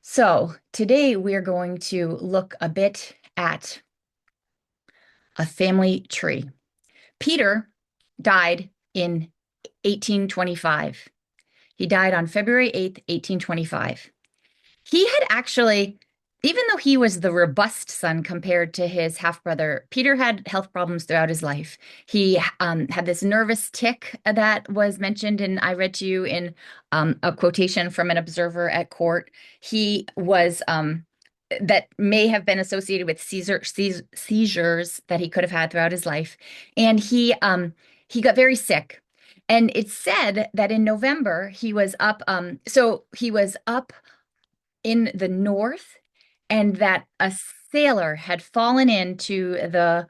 So today we are going to look a bit at a family tree. Peter died in 1825. He died on February 8th, 1825. He had actually, even though he was the robust son compared to his half-brother, Peter had health problems throughout his life. He had this nervous tic that was mentioned, and I read to you in a quotation from an observer at court. He was that may have been associated with seizures that he could have had throughout his life, and he got very sick. And it's said that in November he was up. So he was up in the north, and that a sailor had fallen into the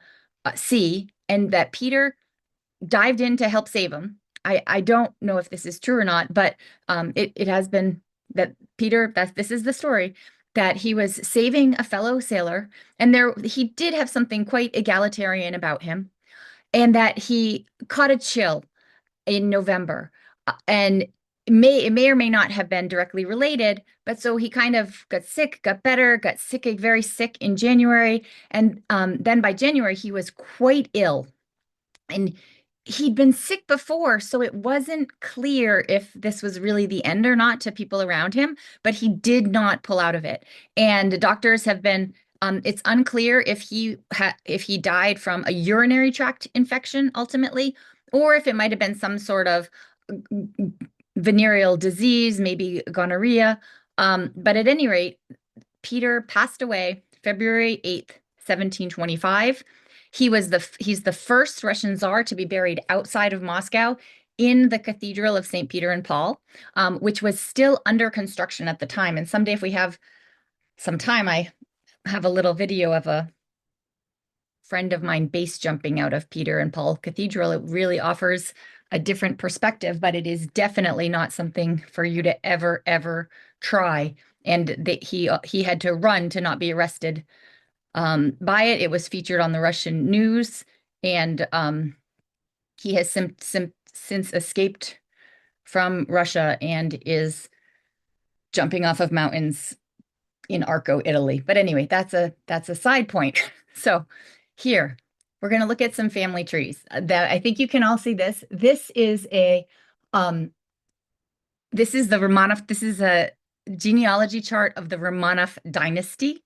sea, and that Peter dived in to help save him. I don't know if this is true or not, but it has been that Peter, this is the story, that he was saving a fellow sailor, and he did have something quite egalitarian about him, and that he caught a chill in November. And it may or may not have been directly related, but so he kind of got sick, got better, got sick, very sick in January. And then by January, he was quite ill. And he'd been sick before, so it wasn't clear if this was really the end or not to people around him, but he did not pull out of it. And doctors have been it's unclear if he died from a urinary tract infection ultimately, or if it might have been some sort of venereal disease, maybe gonorrhea. But at any rate, Peter passed away February 8th, 1725. He's the first Russian Tsar to be buried outside of Moscow in the Cathedral of St. Peter and Paul, which was still under construction at the time. And someday, if we have some time, I have a little video of a friend of mine base jumping out of Peter and Paul Cathedral. It really offers a different perspective, but it is definitely not something for you to ever try. And he had to run to not be arrested by it. It was featured on the Russian news, and he has since escaped from Russia and is jumping off of mountains in Arco, Italy. But anyway, that's a side point. So here, we're going to look at some family trees that I think you can all see this. This is the Romanov. This is a genealogy chart of the Romanov dynasty.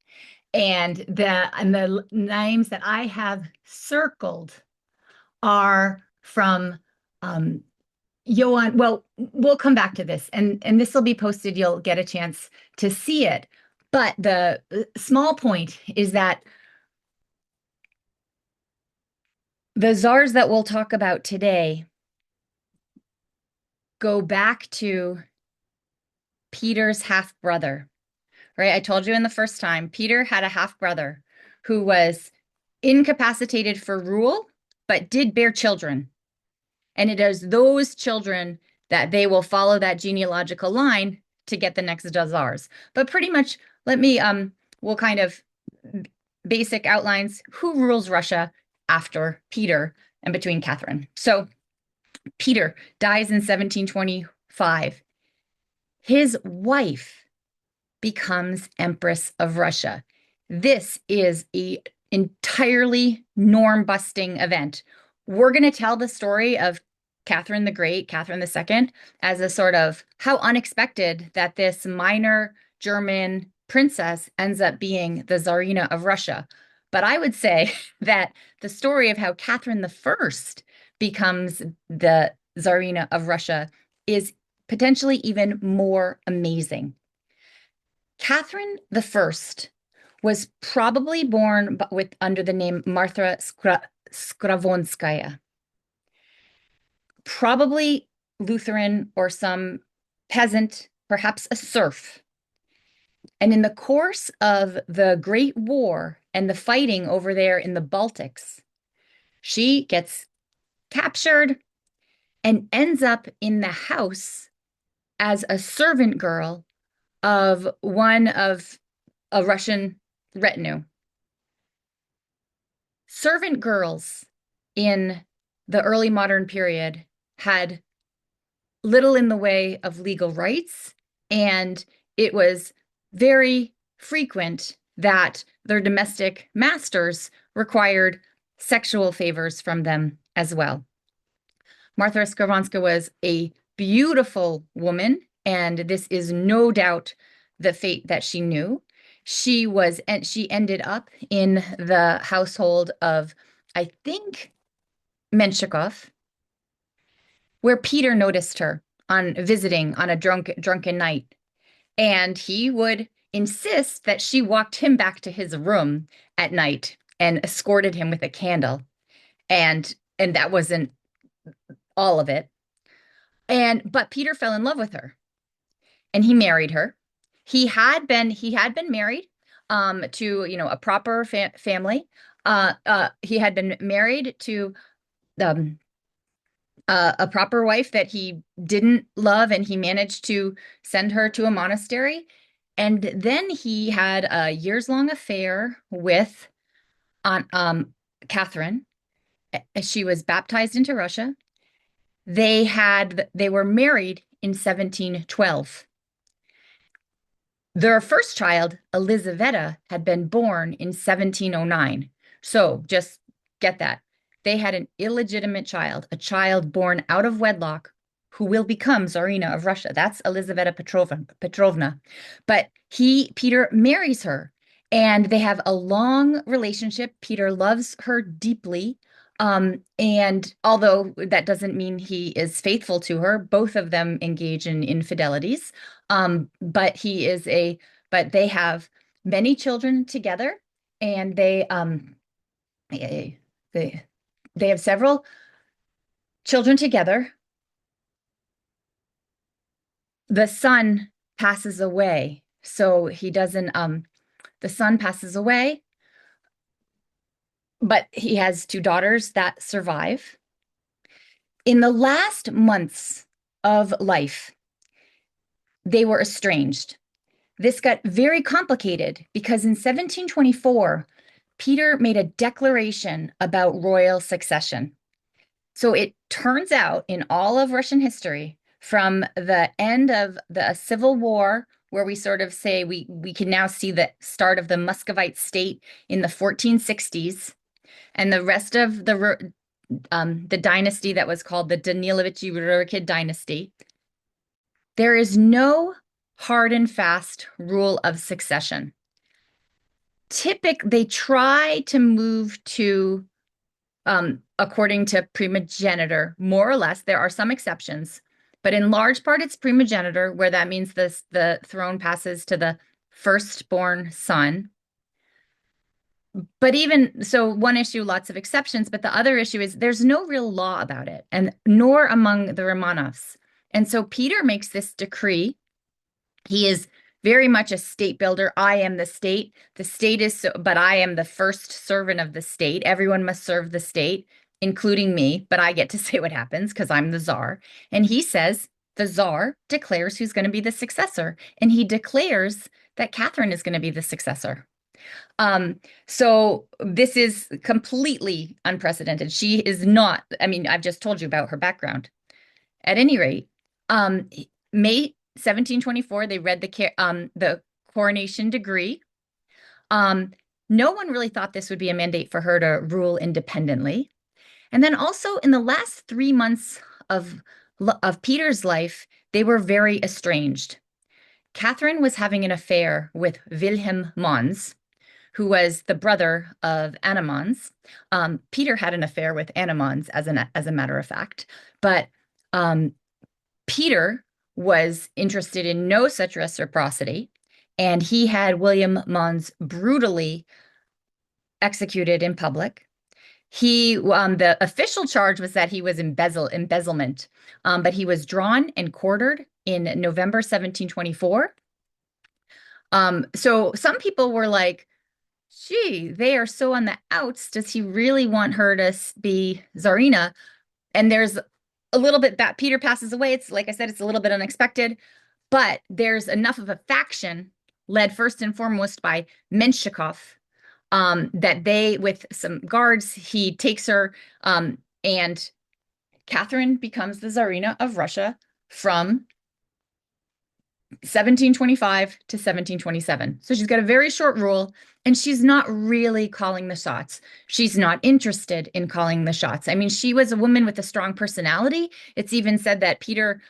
And the names that I have circled are from Johann. Well, we'll come back to this, and this will be posted. You'll get a chance to see it. But the small point is that the czars that we'll talk about today go back to Peter's half-brother. Right? I told you in the first time, Peter had a half-brother who was incapacitated for rule, but did bear children. And it is those children that they will follow that genealogical line to get the next czars. But pretty much, we'll kind of basic outlines. Who rules Russia after Peter and between Catherine? So Peter dies in 1725. His wife becomes Empress of Russia. This is an entirely norm-busting event. We're going to tell the story of Catherine the Great, Catherine II, as a sort of how unexpected that this minor German princess ends up being the Tsarina of Russia. But I would say that the story of how Catherine I becomes the Tsarina of Russia is potentially even more amazing. Catherine I was probably born under the name Martha Skravonskaya, probably Lutheran or some peasant, perhaps a serf. And in the course of the Great War and the fighting over there in the Baltics, she gets captured and ends up in the house as a servant girl of one of a Russian retinue. Servant girls in the early modern period had little in the way of legal rights, and it was very frequent that their domestic masters required sexual favors from them as well. Martha Skowronska was a beautiful woman, and this is no doubt the fate that she knew. She ended up in the household of, I think, Menshikov, where Peter noticed her on visiting on a drunken night. And he would insist that she walked him back to his room at night and escorted him with a candle. And that wasn't all of it. But Peter fell in love with her and he married her. He had been married to, a proper family. He had been married to um, a proper wife that he didn't love, and he managed to send her to a monastery. And then he had a years-long affair with Catherine. She was baptized into Russia. They were married in 1712. Their first child, Elizaveta, had been born in 1709. So just get that. They had an illegitimate child, a child born out of wedlock who will become Tsarina of Russia. That's Elizaveta Petrovna. But Peter marries her, and they have a long relationship. Peter loves her deeply. And although that doesn't mean he is faithful to her, both of them engage in infidelities. But they have many children together, and they have several children together. The son passes away, so he doesn't. The son passes away, but he has two daughters that survive. In the last months of life, they were estranged. This got very complicated because in 1724, Peter made a declaration about royal succession. So it turns out in all of Russian history, from the end of the Civil War, where we sort of say we can now see the start of the Muscovite state in the 1460s, and the rest of the dynasty that was called the Danilovich-Rurikid dynasty, there is no hard and fast rule of succession. They try to move to according to primogeniture, more or less. There are some exceptions, but in large part it's primogeniture, where that means the throne passes to the firstborn son. But even so, one issue, lots of exceptions, but the other issue is there's no real law about it, and nor among the Romanovs. And so Peter makes this decree. He is very much a state builder. I am the state. The state is so, but I am the first servant of the state. Everyone must serve the state, including me, but I get to say what happens because I'm the czar. And he says the czar declares who's going to be the successor, and he declares that Catherine is going to be the successor. So this is completely unprecedented. She is not, I mean, I've just told you about her background. At any rate, May 1724, they read the coronation decree. No one really thought this would be a mandate for her to rule independently. And then also in the last 3 months of Peter's life, they were very estranged. Catherine was having an affair with Wilhelm Mons, who was the brother of Anna Mons. Peter had an affair with Anna Mons, as a matter of fact, but Peter was interested in no such reciprocity, and he had William Mons brutally executed in public. The official charge was that he was embezzlement, but he was drawn and quartered in November 1724. So some people were like, gee, they are so on the outs. Does he really want her to be Tsarina? And there's a little bit that Peter passes away. It's like I said, it's a little bit unexpected, but there's enough of a faction led first and foremost by Menshikov, that with some guards, he takes her, and Catherine becomes the Tsarina of Russia from 1725 to 1727. So she's got a very short rule, and she's not really calling the shots. She's not interested in calling the shots. I mean, she was a woman with a strong personality. It's even said that Peter,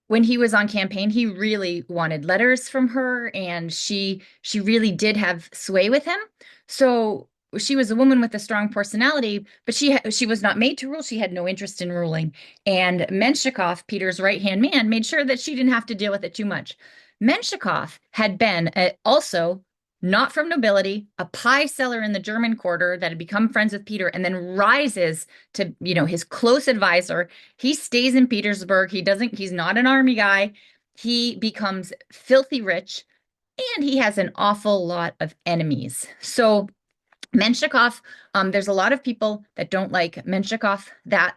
when he was on campaign, he really wanted letters from her, and she really did have sway with him. So she was a woman with a strong personality, but she was not made to rule. She had no interest in ruling. And Menshikov, Peter's right-hand man, made sure that she didn't have to deal with it too much. Menshikov had been also not from nobility, a pie seller in the German quarter that had become friends with Peter, and then rises to, his close advisor. He stays in Petersburg. He's not an army guy. He becomes filthy rich, and he has an awful lot of enemies. So Menshikov, there's a lot of people that don't like Menshikov that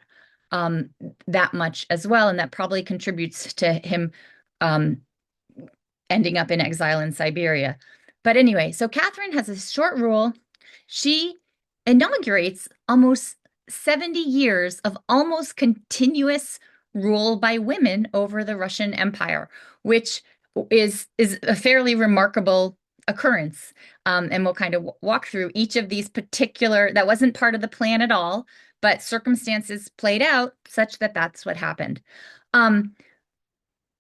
much as well, and that probably contributes to him ending up in exile in Siberia. But anyway, so Catherine has a short rule. She inaugurates almost 70 years of almost continuous rule by women over the Russian Empire, which is a fairly remarkable occurrence. And we'll kind of walk through each of these particular, that wasn't part of the plan at all, but circumstances played out such that that's what happened. In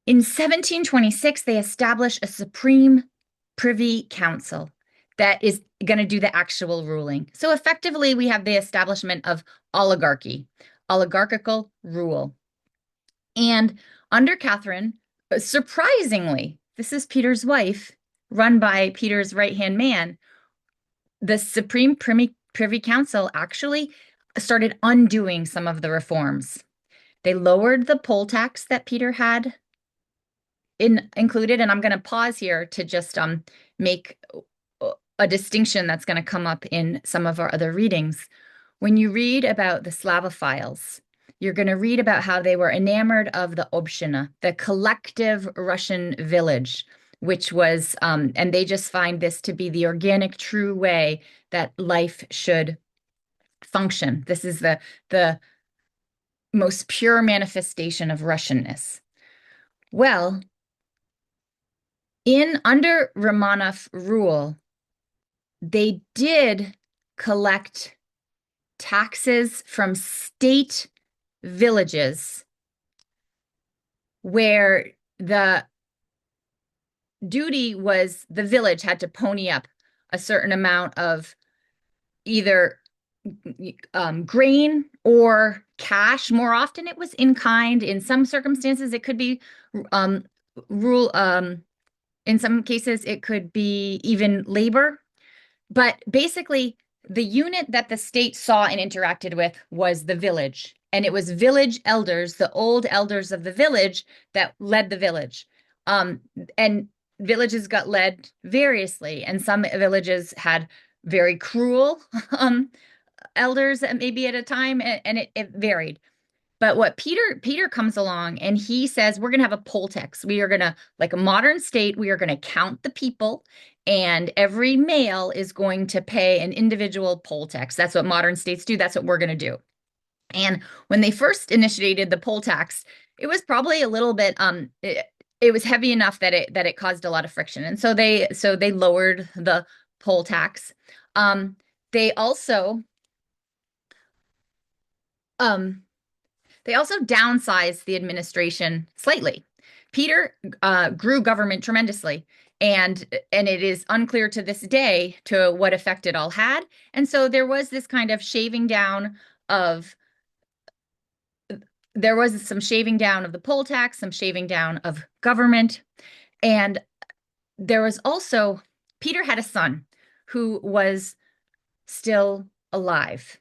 1726, they establish a Supreme Privy Council that is going to do the actual ruling. So effectively, we have the establishment of oligarchy, oligarchical rule. And under Catherine, surprisingly, this is Peter's wife, run by Peter's right-hand man, the Supreme Privy Council actually started undoing some of the reforms. They lowered the poll tax that Peter had included, and I'm going to pause here to just make a distinction that's going to come up in some of our other readings. When you read about the Slavophiles, you're going to read about how they were enamored of the Obshchina, the collective Russian village, which was, and they just find this to be the organic, true way that life should function. This is the most pure manifestation of Russianness. Well, under Romanov rule, they did collect taxes from state villages where the duty was the village had to pony up a certain amount of either grain or cash. More often it was in kind. In some circumstances, it could be in some cases, it could be even labor. But basically, the unit that the state saw and interacted with was the village. And it was village elders, the old elders of the village, that led the village. And villages got led variously. And some villages had very cruel elders maybe at a time, and it varied. But what Peter comes along and he says, we're going to have a poll tax. We are going to, like a modern state, we are going to count the people, and every male is going to pay an individual poll tax. That's what modern states do. That's what we're going to do. And when they first initiated the poll tax, it was probably a little bit it was heavy enough that it caused a lot of friction. And so they lowered the poll tax. They also downsized the administration slightly. Peter grew government tremendously, and it is unclear to this day to what effect it all had. And so there was this kind of shaving down of the poll tax, some shaving down of government. And there was also, Peter had a son who was still alive.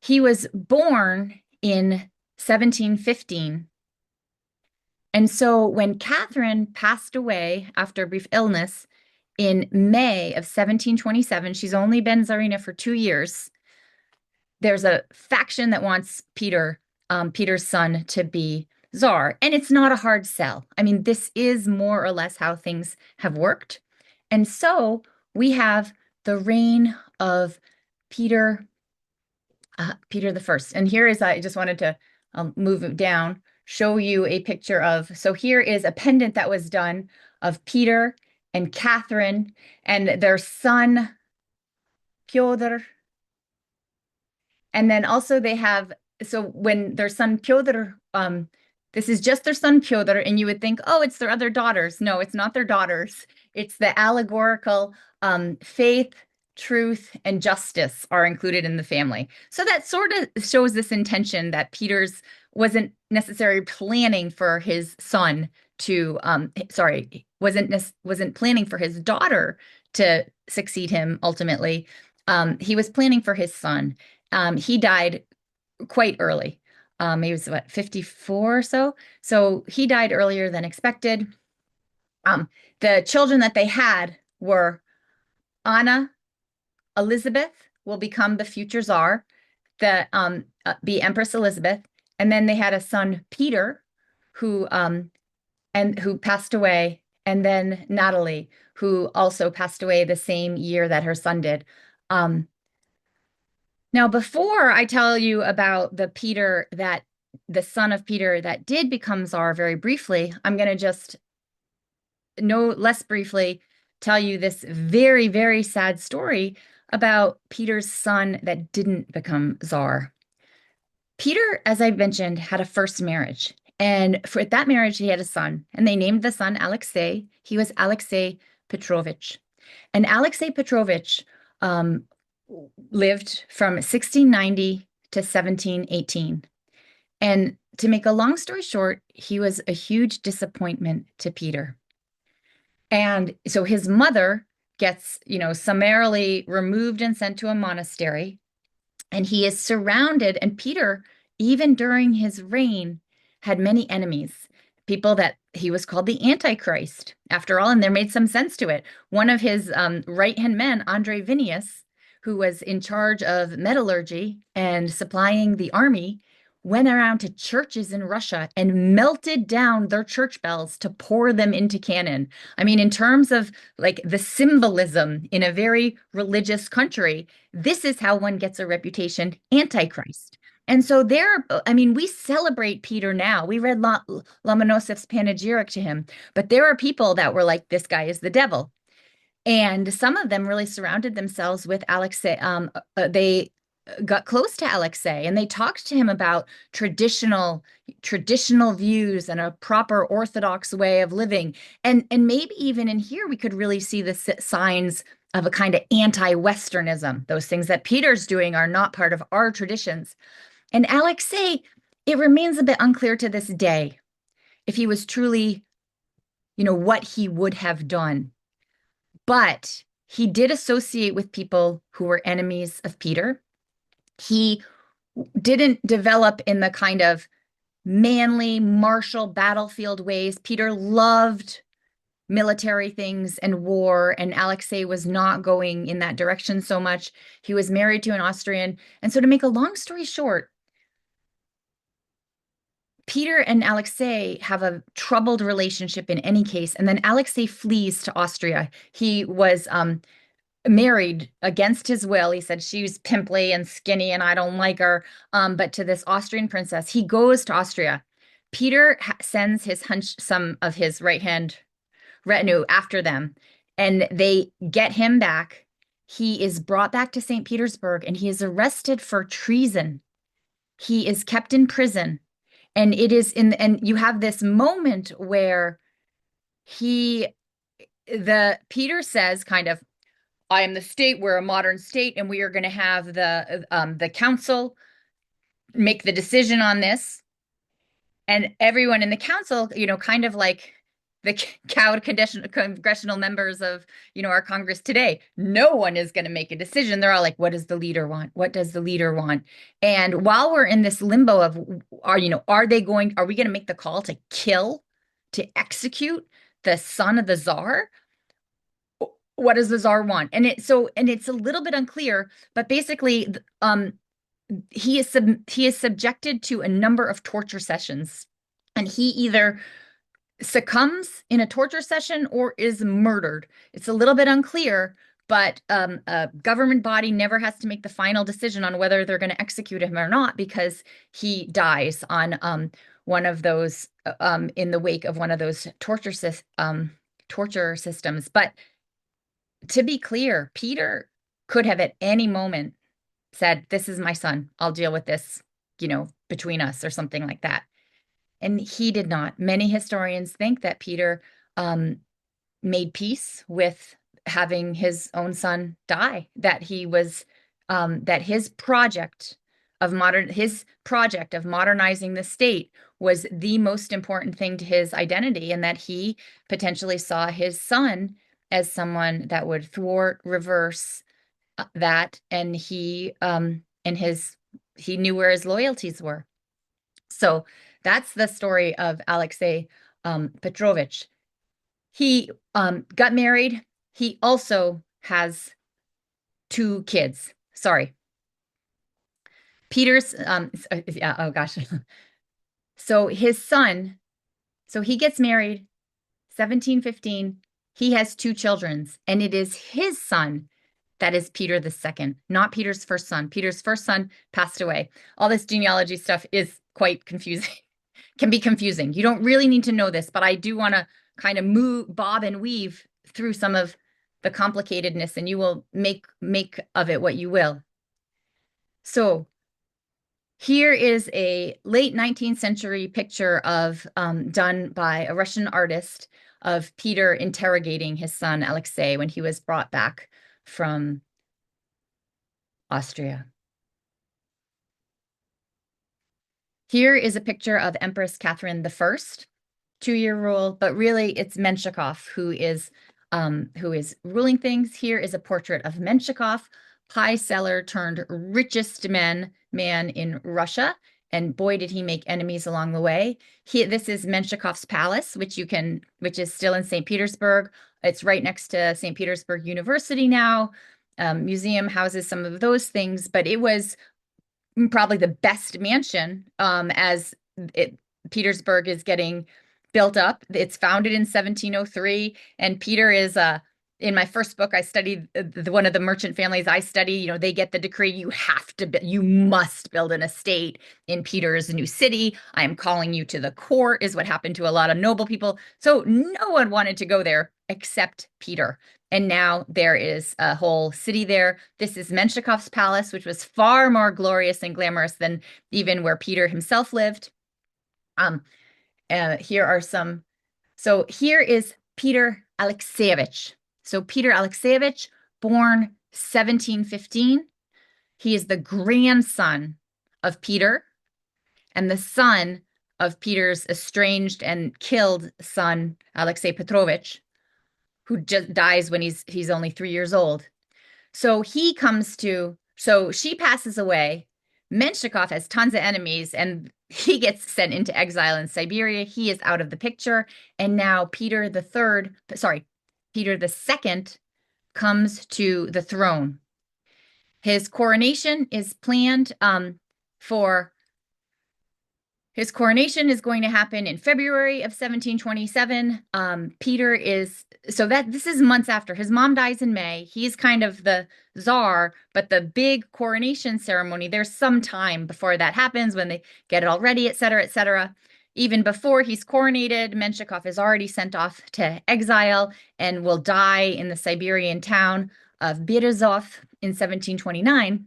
He was born in 1715. And so when Catherine passed away after a brief illness in May of 1727, she's only been Tsarina for 2 years. There's a faction that wants Peter's son, to be Tsar. And it's not a hard sell. I mean, this is more or less how things have worked. And so we have the reign of Peter I. And here is, I just wanted to move it down show you a picture of, so here is a pendant that was done of Peter and Catherine and their son, Pyotr. And then also they have, so when their son Pyotr, this is just their son Pyotr, and you would think, oh, it's their other daughters. No, it's not their daughters. It's the allegorical faith, truth, and justice are included in the family. So that sort of shows this intention that Peter's wasn't necessarily planning for his son to, wasn't planning for his daughter to succeed him ultimately. He was planning for his son. He died quite early. He was what, 54 or so? So he died earlier than expected. The children that they had were Anna, Elizabeth will become the future Tsar, be Empress Elizabeth, and then they had a son Peter, who passed away, and then Natalie, who also passed away the same year that her son did. Now, before I tell you about the son of Peter that did become Tsar very briefly, I'm going to just no less briefly tell you this very, very sad story about Peter's son that didn't become Tsar. Peter, as I mentioned, had a first marriage. And for that marriage, he had a son, and they named the son Alexei. He was Alexei Petrovich. And Alexei Petrovich lived from 1690 to 1718. And to make a long story short, he was a huge disappointment to Peter. And so his mother gets, summarily removed and sent to a monastery. And he is surrounded, and Peter, even during his reign, had many enemies, people that he was called the Antichrist, after all, and there made some sense to it. One of his right-hand men, Andre Vinius, who was in charge of metallurgy and supplying the army, went around to churches in Russia and melted down their church bells to pour them into cannon. I mean, in terms of like the symbolism in a very religious country, this is how one gets a reputation, Antichrist. And so we celebrate Peter now. We read Lomonosov's panegyric to him, but there are people that were like, this guy is the devil. And some of them really surrounded themselves with Alexei. They got close to Alexei and they talked to him about traditional views and a proper Orthodox way of living. And maybe even in here, we could really see the signs of a kind of anti-Westernism. Those things that Peter's doing are not part of our traditions. And Alexei, it remains a bit unclear to this day if he was truly, what he would have done. But he did associate with people who were enemies of Peter. He didn't develop in the kind of manly, martial battlefield ways. Peter loved military things and war, and Alexei was not going in that direction so much. He was married to an Austrian. And so to make a long story short, Peter and Alexei have a troubled relationship in any case, and then Alexei flees to Austria. He was married against his will. He said she's pimply and skinny and I don't like her, but to this Austrian princess. He goes to Austria. Peter sends some of his right-hand retinue after them, and they get him back. He is brought back to St. Petersburg, and he is arrested for treason. He is kept in prison. And you have this moment where Peter says kind of, I am the state, we're a modern state, and we are going to have the council make the decision on this. And everyone in the council, kind of like the cowed congressional members of, our Congress today, no one is going to make a decision. They're all like, what does the leader want? What does the leader want? And while we're in this limbo of, are we going to make the call to execute the son of the czar? What does the czar want? And it's a little bit unclear, but basically, he is subjected to a number of torture sessions, and he either succumbs in a torture session or is murdered. It's a little bit unclear, but a government body never has to make the final decision on whether they're going to execute him or not, because he dies on one of those in the wake of one of those torture systems. But to be clear, Peter could have at any moment said, "This is my son. I'll deal with this, between us," or something like that. And he did not. Many historians think that Peter made peace with having his own son die, that he was that his project of modernizing the state was the most important thing to his identity, and that he potentially saw his son as someone that would thwart, reverse that, and he knew where his loyalties were. So that's the story of Alexei Petrovich. He got married. He also has 2 kids. Sorry. Peter's, yeah, oh gosh. So his son, so he gets married, 1715. He has 2 children, and it is his son that is Peter II, not Peter's first son. Peter's first son passed away. All this genealogy stuff is quite confusing, can be confusing. You don't really need to know this, but I do want to kind of bob and weave through some of the complicatedness, and you will make of it what you will. So here is a late 19th century picture of done by a Russian artist of Peter interrogating his son Alexei when he was brought back from Austria. Here is a picture of Empress Catherine I, 2-year rule, but really it's Menshikov who is ruling things. Here is a portrait of Menshikov, pie seller turned richest man in Russia, and boy did he make enemies along the way. This is Menshikov's palace, which is still in St. Petersburg. It's right next to St. Petersburg University now. Museum houses some of those things, but it was probably the best mansion as Petersburg is getting built up. It's founded in 1703, and Peter is in my first book, I studied one of the merchant families I study. They get the decree: you must build an estate in Peter's new city. I am calling you to the court, is what happened to a lot of noble people. So no one wanted to go there except Peter. And now there is a whole city there. This is Menshikov's palace, which was far more glorious and glamorous than even where Peter himself lived. Here are some. So here is Peter Alexeyevich. So Peter Alexeyevich, born 1715. He is the grandson of Peter and the son of Peter's estranged and killed son, Alexei Petrovich, who just dies when he's only 3 years old. So she passes away. Menshikov has tons of enemies, and he gets sent into exile in Siberia. He is out of the picture. And now Peter II comes to the throne. His coronation is planned his coronation is going to happen in February of 1727. This is months after. His mom dies in May. He's kind of the czar, but the big coronation ceremony, there's some time before that happens when they get it all ready, et cetera, et cetera. Even before he's coronated, Menshikov is already sent off to exile and will die in the Siberian town of Berezov in 1729.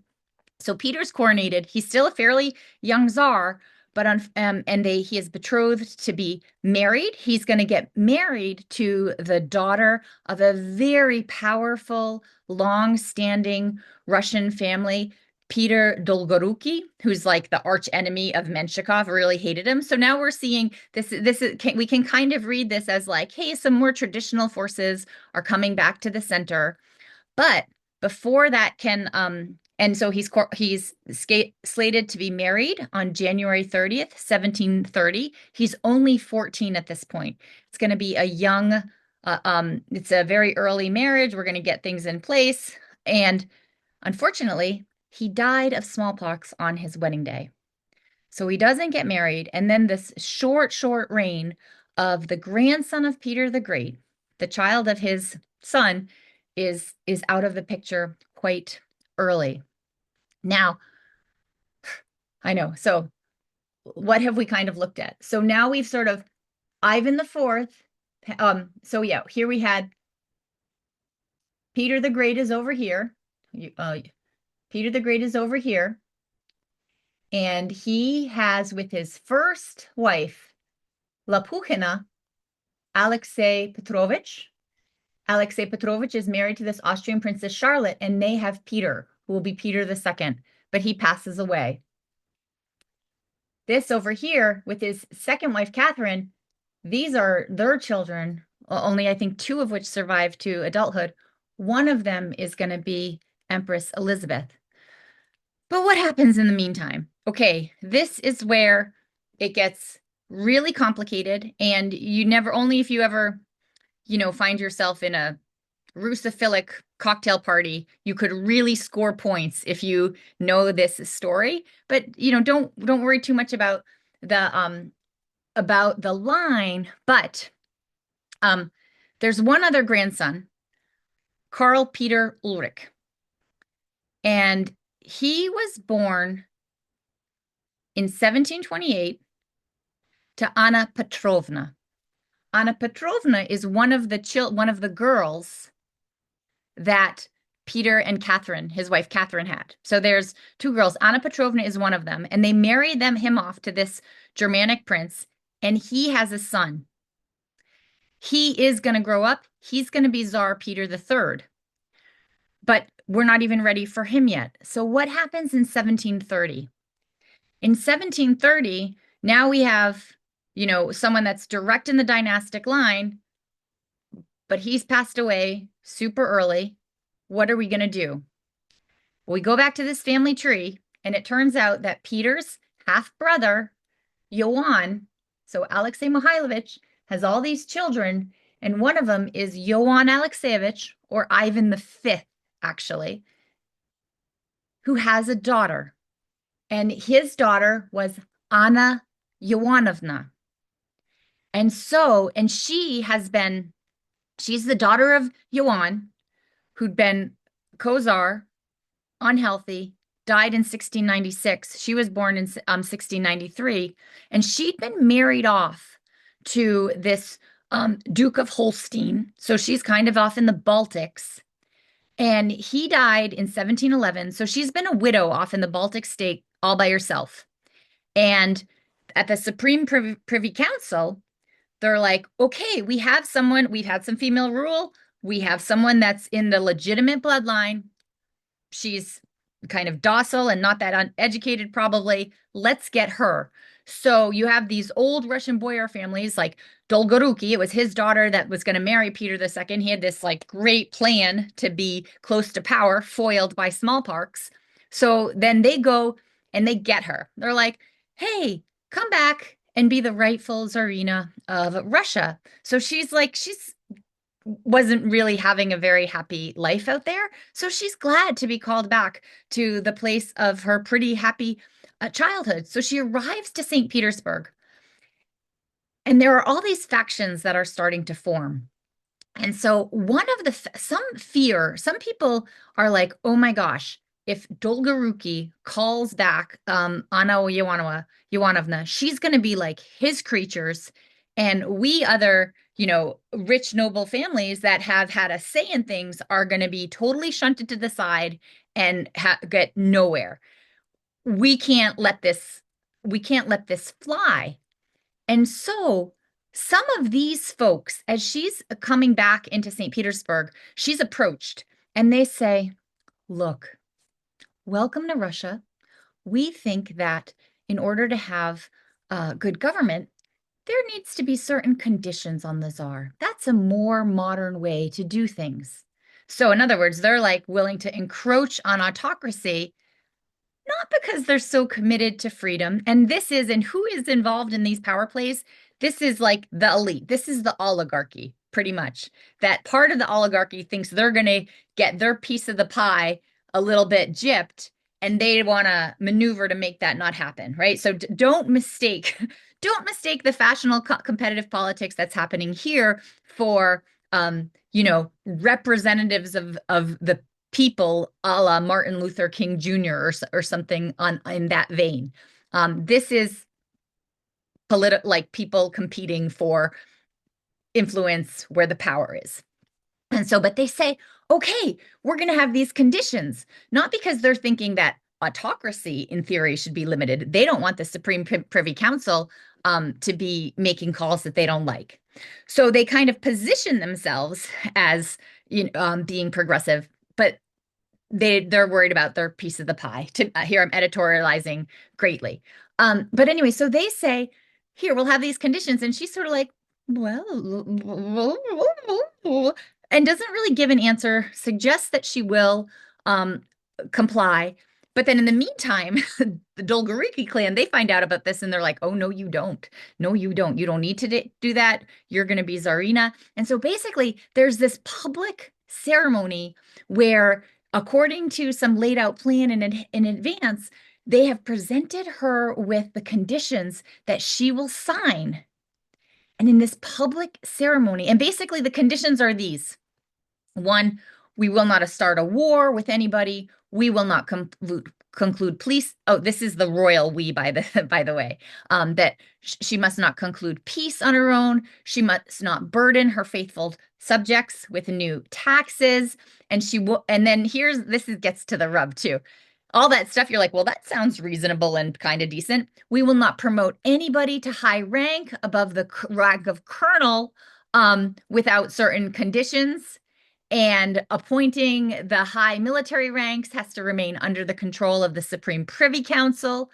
So Peter's coronated. He's still a fairly young czar, but he is betrothed to be married. He's going to get married to the daughter of a very powerful, long-standing Russian family, Peter Dolgoruki, who's like the arch enemy of Menshikov, really hated him. So now we're seeing we can kind of read this as like, hey, some more traditional forces are coming back to the center. But before that and so he's slated to be married on January 30th, 1730. He's only 14 at this point. It's going to be it's a very early marriage. We're going to get things in place. And unfortunately, he died of smallpox on his wedding day. So he doesn't get married. And then this short reign of the grandson of Peter the Great, the child of his son, is out of the picture quite early. Now, I know. So what have we kind of looked at? So now we've sort of Ivan IV. So yeah, here we had Peter the Great is over here. Peter the Great is over here. And he has with his first wife, Lapuchina, Alexei Petrovich. Alexei Petrovich is married to this Austrian princess Charlotte, and they have Peter, who will be Peter II, but he passes away. This over here with his second wife, Catherine, these are their children, only I think two of which survived to adulthood. One of them is going to be Empress Elizabeth. But what happens in the meantime? Okay, this is where it gets really complicated, and you never, only if you ever, find yourself in a Russophilic cocktail party, you could really score points if you know this story. But don't worry too much about the line. But there's one other grandson, Karl Peter Ulrich, and he was born in 1728 to Anna Petrovna. Anna Petrovna is one of the girls that Peter and Catherine, his wife Catherine, had. So there's two girls. Anna Petrovna is one of them, and they married him off to this Germanic prince, and he has a son. He is going to grow up. He's going to be Tsar Peter III. But we're not even ready for him yet. So what happens in 1730? In 1730, now we have, someone that's direct in the dynastic line, but he's passed away super early. What are we going to do? Well, we go back to this family tree, and it turns out that Peter's half-brother, Ioan, so Alexei Mihailovich, has all these children, and one of them is Ioan Alexeyevich, or Ivan V, actually, who has a daughter. And his daughter was Anna Ioannovna. And she's the daughter of Ioan, who'd been co-czar, unhealthy, died in 1696. She was born in 1693, and she'd been married off to this Duke of Holstein. So she's kind of off in the Baltics. And he died in 1711. So she's been a widow off in the Baltic state all by herself. And at the Supreme Privy Council, they're like, okay, we've had some female rule. We have someone that's in the legitimate bloodline. She's kind of docile and not that uneducated, probably. Let's get her. So you have these old Russian boyar families like Dolgoruki. It was his daughter that was going to marry Peter II. He had this great plan to be close to power, foiled by smallpox. So then they go and they get her. They're like, hey, come back and be the rightful Tsarina of Russia. So she's wasn't really having a very happy life out there. So she's glad to be called back to the place of her pretty happy childhood. So she arrives to St. Petersburg. And there are all these factions that are starting to form. And so some people are like, oh my gosh, if Dolgoruki calls back Anna Ioannovna, she's going to be like his creatures. And we other, rich noble families that have had a say in things are going to be totally shunted to the side and get nowhere. We can't let this fly. And so some of these folks, as she's coming back into St. Petersburg, she's approached and they say, look, welcome to Russia. We think that in order to have good government, there needs to be certain conditions on the czar. That's a more modern way to do things. So in other words, they're willing to encroach on autocracy, not because they're so committed to freedom. And who is involved in these power plays? This is the elite. This is the oligarchy, pretty much. That part of the oligarchy thinks they're going to get their piece of the pie a little bit gypped, and they want to maneuver to make that not happen, right? So don't mistake the fashionable competitive politics that's happening here for representatives of the people, a la Martin Luther King Jr. or something in that vein. This is like people competing for influence where the power is. And so, but they say, okay, we're going to have these conditions, not because they're thinking that autocracy in theory should be limited. They don't want the Supreme Privy Council to be making calls that they don't like. So they kind of position themselves as being progressive, but they're worried about their piece of the pie. Here I'm editorializing greatly. But anyway, so they say, here, we'll have these conditions. And she's sort of like, well, and doesn't really give an answer, suggests that she will comply. But then in the meantime, the Dolgoriki clan, they find out about this and they're like, oh, no, you don't. No, you don't. You don't need to do that. You're going to be Tsarina. And so basically, there's this public ceremony where, according to some laid out plan in advance, they have presented her with the conditions that she will sign. And in this public ceremony, and basically the conditions are these. One, we will not start a war with anybody. We will not conclude peace. Oh, this is the royal we, by the way, that she must not conclude peace on her own. She must not burden her faithful subjects with new taxes. And she will, and then gets to the rub too. All that stuff, you're like, well, that sounds reasonable and kind of decent. We will not promote anybody to high rank above the rank of colonel without certain conditions. And appointing the high military ranks has to remain under the control of the Supreme Privy Council.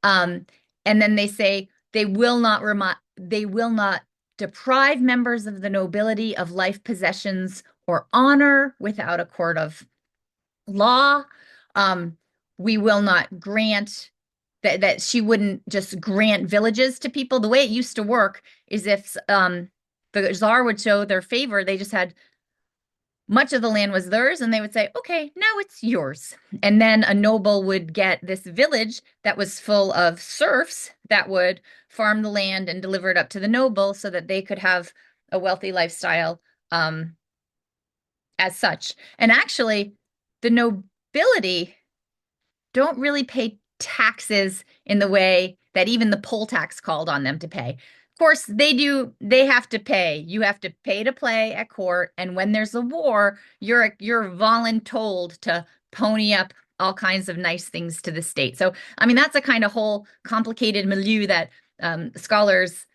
And then they say they will not deprive members of the nobility of life possessions or honor without a court of law. We will not grant that she wouldn't just grant villages to people. The way it used to work is if the Tsar would show their favor, they just had much of the land was theirs, and they would say, okay, now it's yours. And then a noble would get this village that was full of serfs that would farm the land and deliver it up to the noble so that they could have a wealthy lifestyle as such. And actually, the nobility don't really pay taxes in the way that even the poll tax called on them to pay. Of course, they have to pay. You have to pay to play at court. And when there's a war, you're voluntold to pony up all kinds of nice things to the state. So, I mean, that's a kind of whole complicated milieu that scholars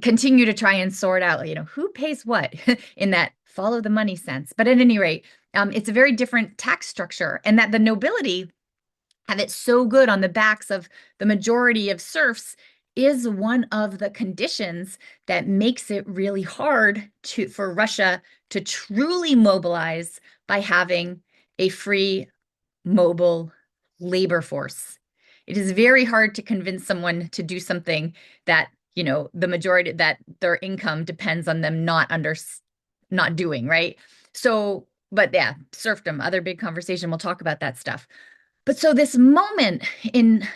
continue to try and sort out, who pays what in that follow the money sense. But at any rate, it's a very different tax structure, and that the nobility have it so good on the backs of the majority of serfs is one of the conditions that makes it really hard for Russia to truly mobilize by having a free, mobile labor force. It is very hard to convince someone to do something that, the majority, that their income depends on them not doing, right? So, but yeah, serfdom, other big conversation. We'll talk about that stuff. But so this moment in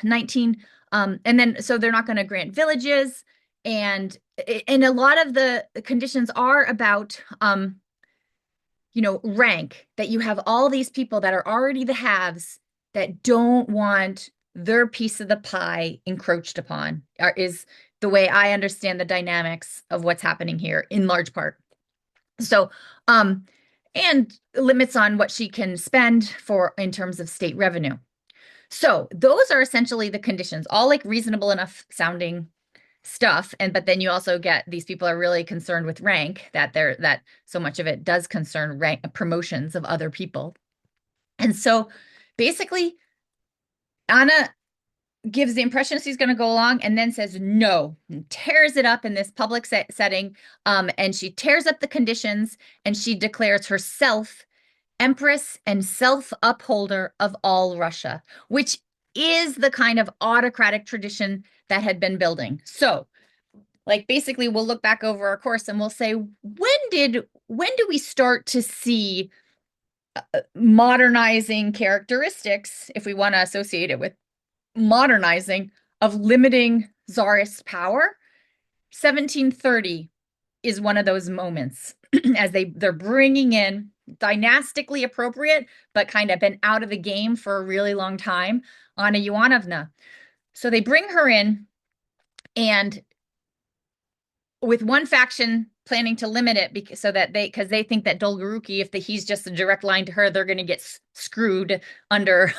and then so they're not going to grant villages, and a lot of the conditions are about rank, that you have all these people that are already the haves that don't want their piece of the pie encroached upon, is the way I understand the dynamics of what's happening here in large part. So, and limits on what she can spend in terms of state revenue. So those are essentially the conditions, all like reasonable enough sounding stuff. But then you also get these people are really concerned with rank, that so much of it does concern rank promotions of other people. And so basically Anna gives the impression she's going to go along and then says no, and tears it up in this public setting. And she tears up the conditions, and she declares herself Empress and self-upholder of all Russia, which is the kind of autocratic tradition that had been building. So, like, basically, we'll look back over our course and we'll say, when do we start to see modernizing characteristics, if we want to associate it with modernizing, of limiting czarist power? 1730 is one of those moments as they're bringing in dynastically appropriate, but kind of been out of the game for a really long time, Anna Ioannovna. So they bring her in, and with one faction planning to limit it because they think that Dolgoruki, if he's just a direct line to her, they're going to get screwed under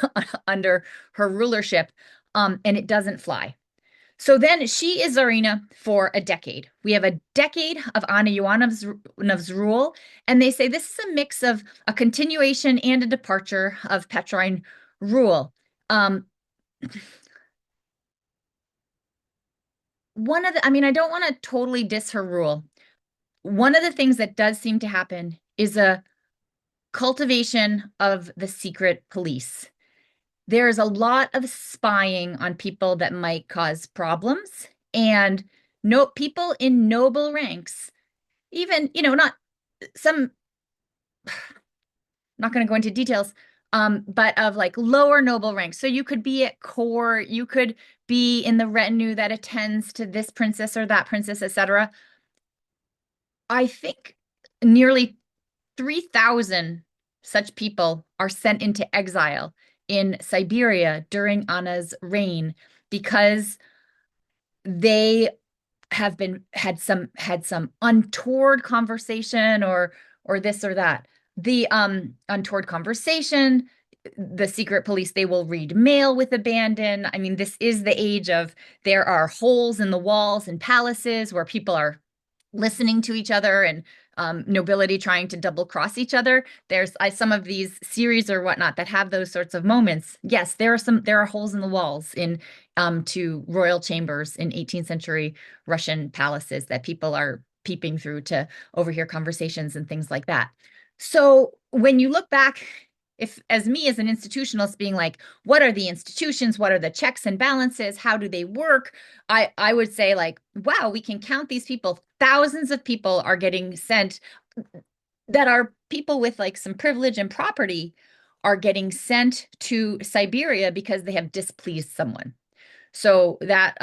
under her rulership, and it doesn't fly. So then she is Tsarina for a decade. We have a decade of Anna Ioannovna's rule, and they say this is a mix of a continuation and a departure of Petrine rule. I don't want to totally diss her rule. One of the things that does seem to happen is a cultivation of the secret police. There's a lot of spying on people that might cause problems, and people in noble ranks, even, not some, not going to go into details, but of like lower noble ranks. So you could be at court, you could be in the retinue that attends to this princess or that princess, etc. I think nearly 3,000 such people are sent into exile in Siberia during Anna's reign because they have had some untoward conversation or this or that. The untoward conversation, the secret police, they will read mail with abandon. I mean, this is the age of there are holes in the walls and palaces where people are listening to each other, and nobility trying to double cross each other. There's some of these series or whatnot that have those sorts of moments. Yes, there are holes in the walls in to royal chambers in 18th century Russian palaces that people are peeping through to overhear conversations and things like that. So when you look back, if as me as an institutionalist being like, what are the institutions? What are the checks and balances? How do they work? I would say like, wow, we can count these people. Thousands of people are getting sent that are people with like some privilege and property are getting sent to Siberia because they have displeased someone. So that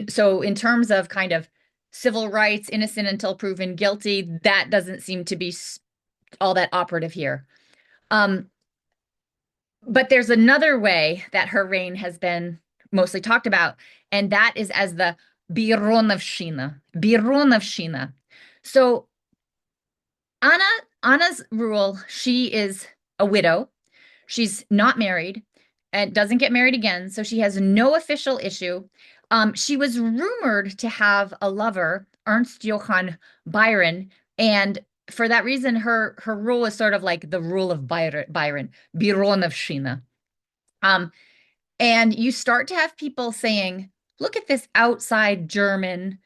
so in terms of kind of civil rights, innocent until proven guilty, that doesn't seem to be all that operative here. But there's another way that her reign has been mostly talked about, and that is as the Bironovshina. Bironovshina. So Anna's rule, she is a widow. She's not married and doesn't get married again, so she has no official issue. She was rumored to have a lover, Ernst Johann Byron, and for that reason, her rule is sort of like the rule of Byron, Bironovshina. And you start to have people saying, look at this outside German.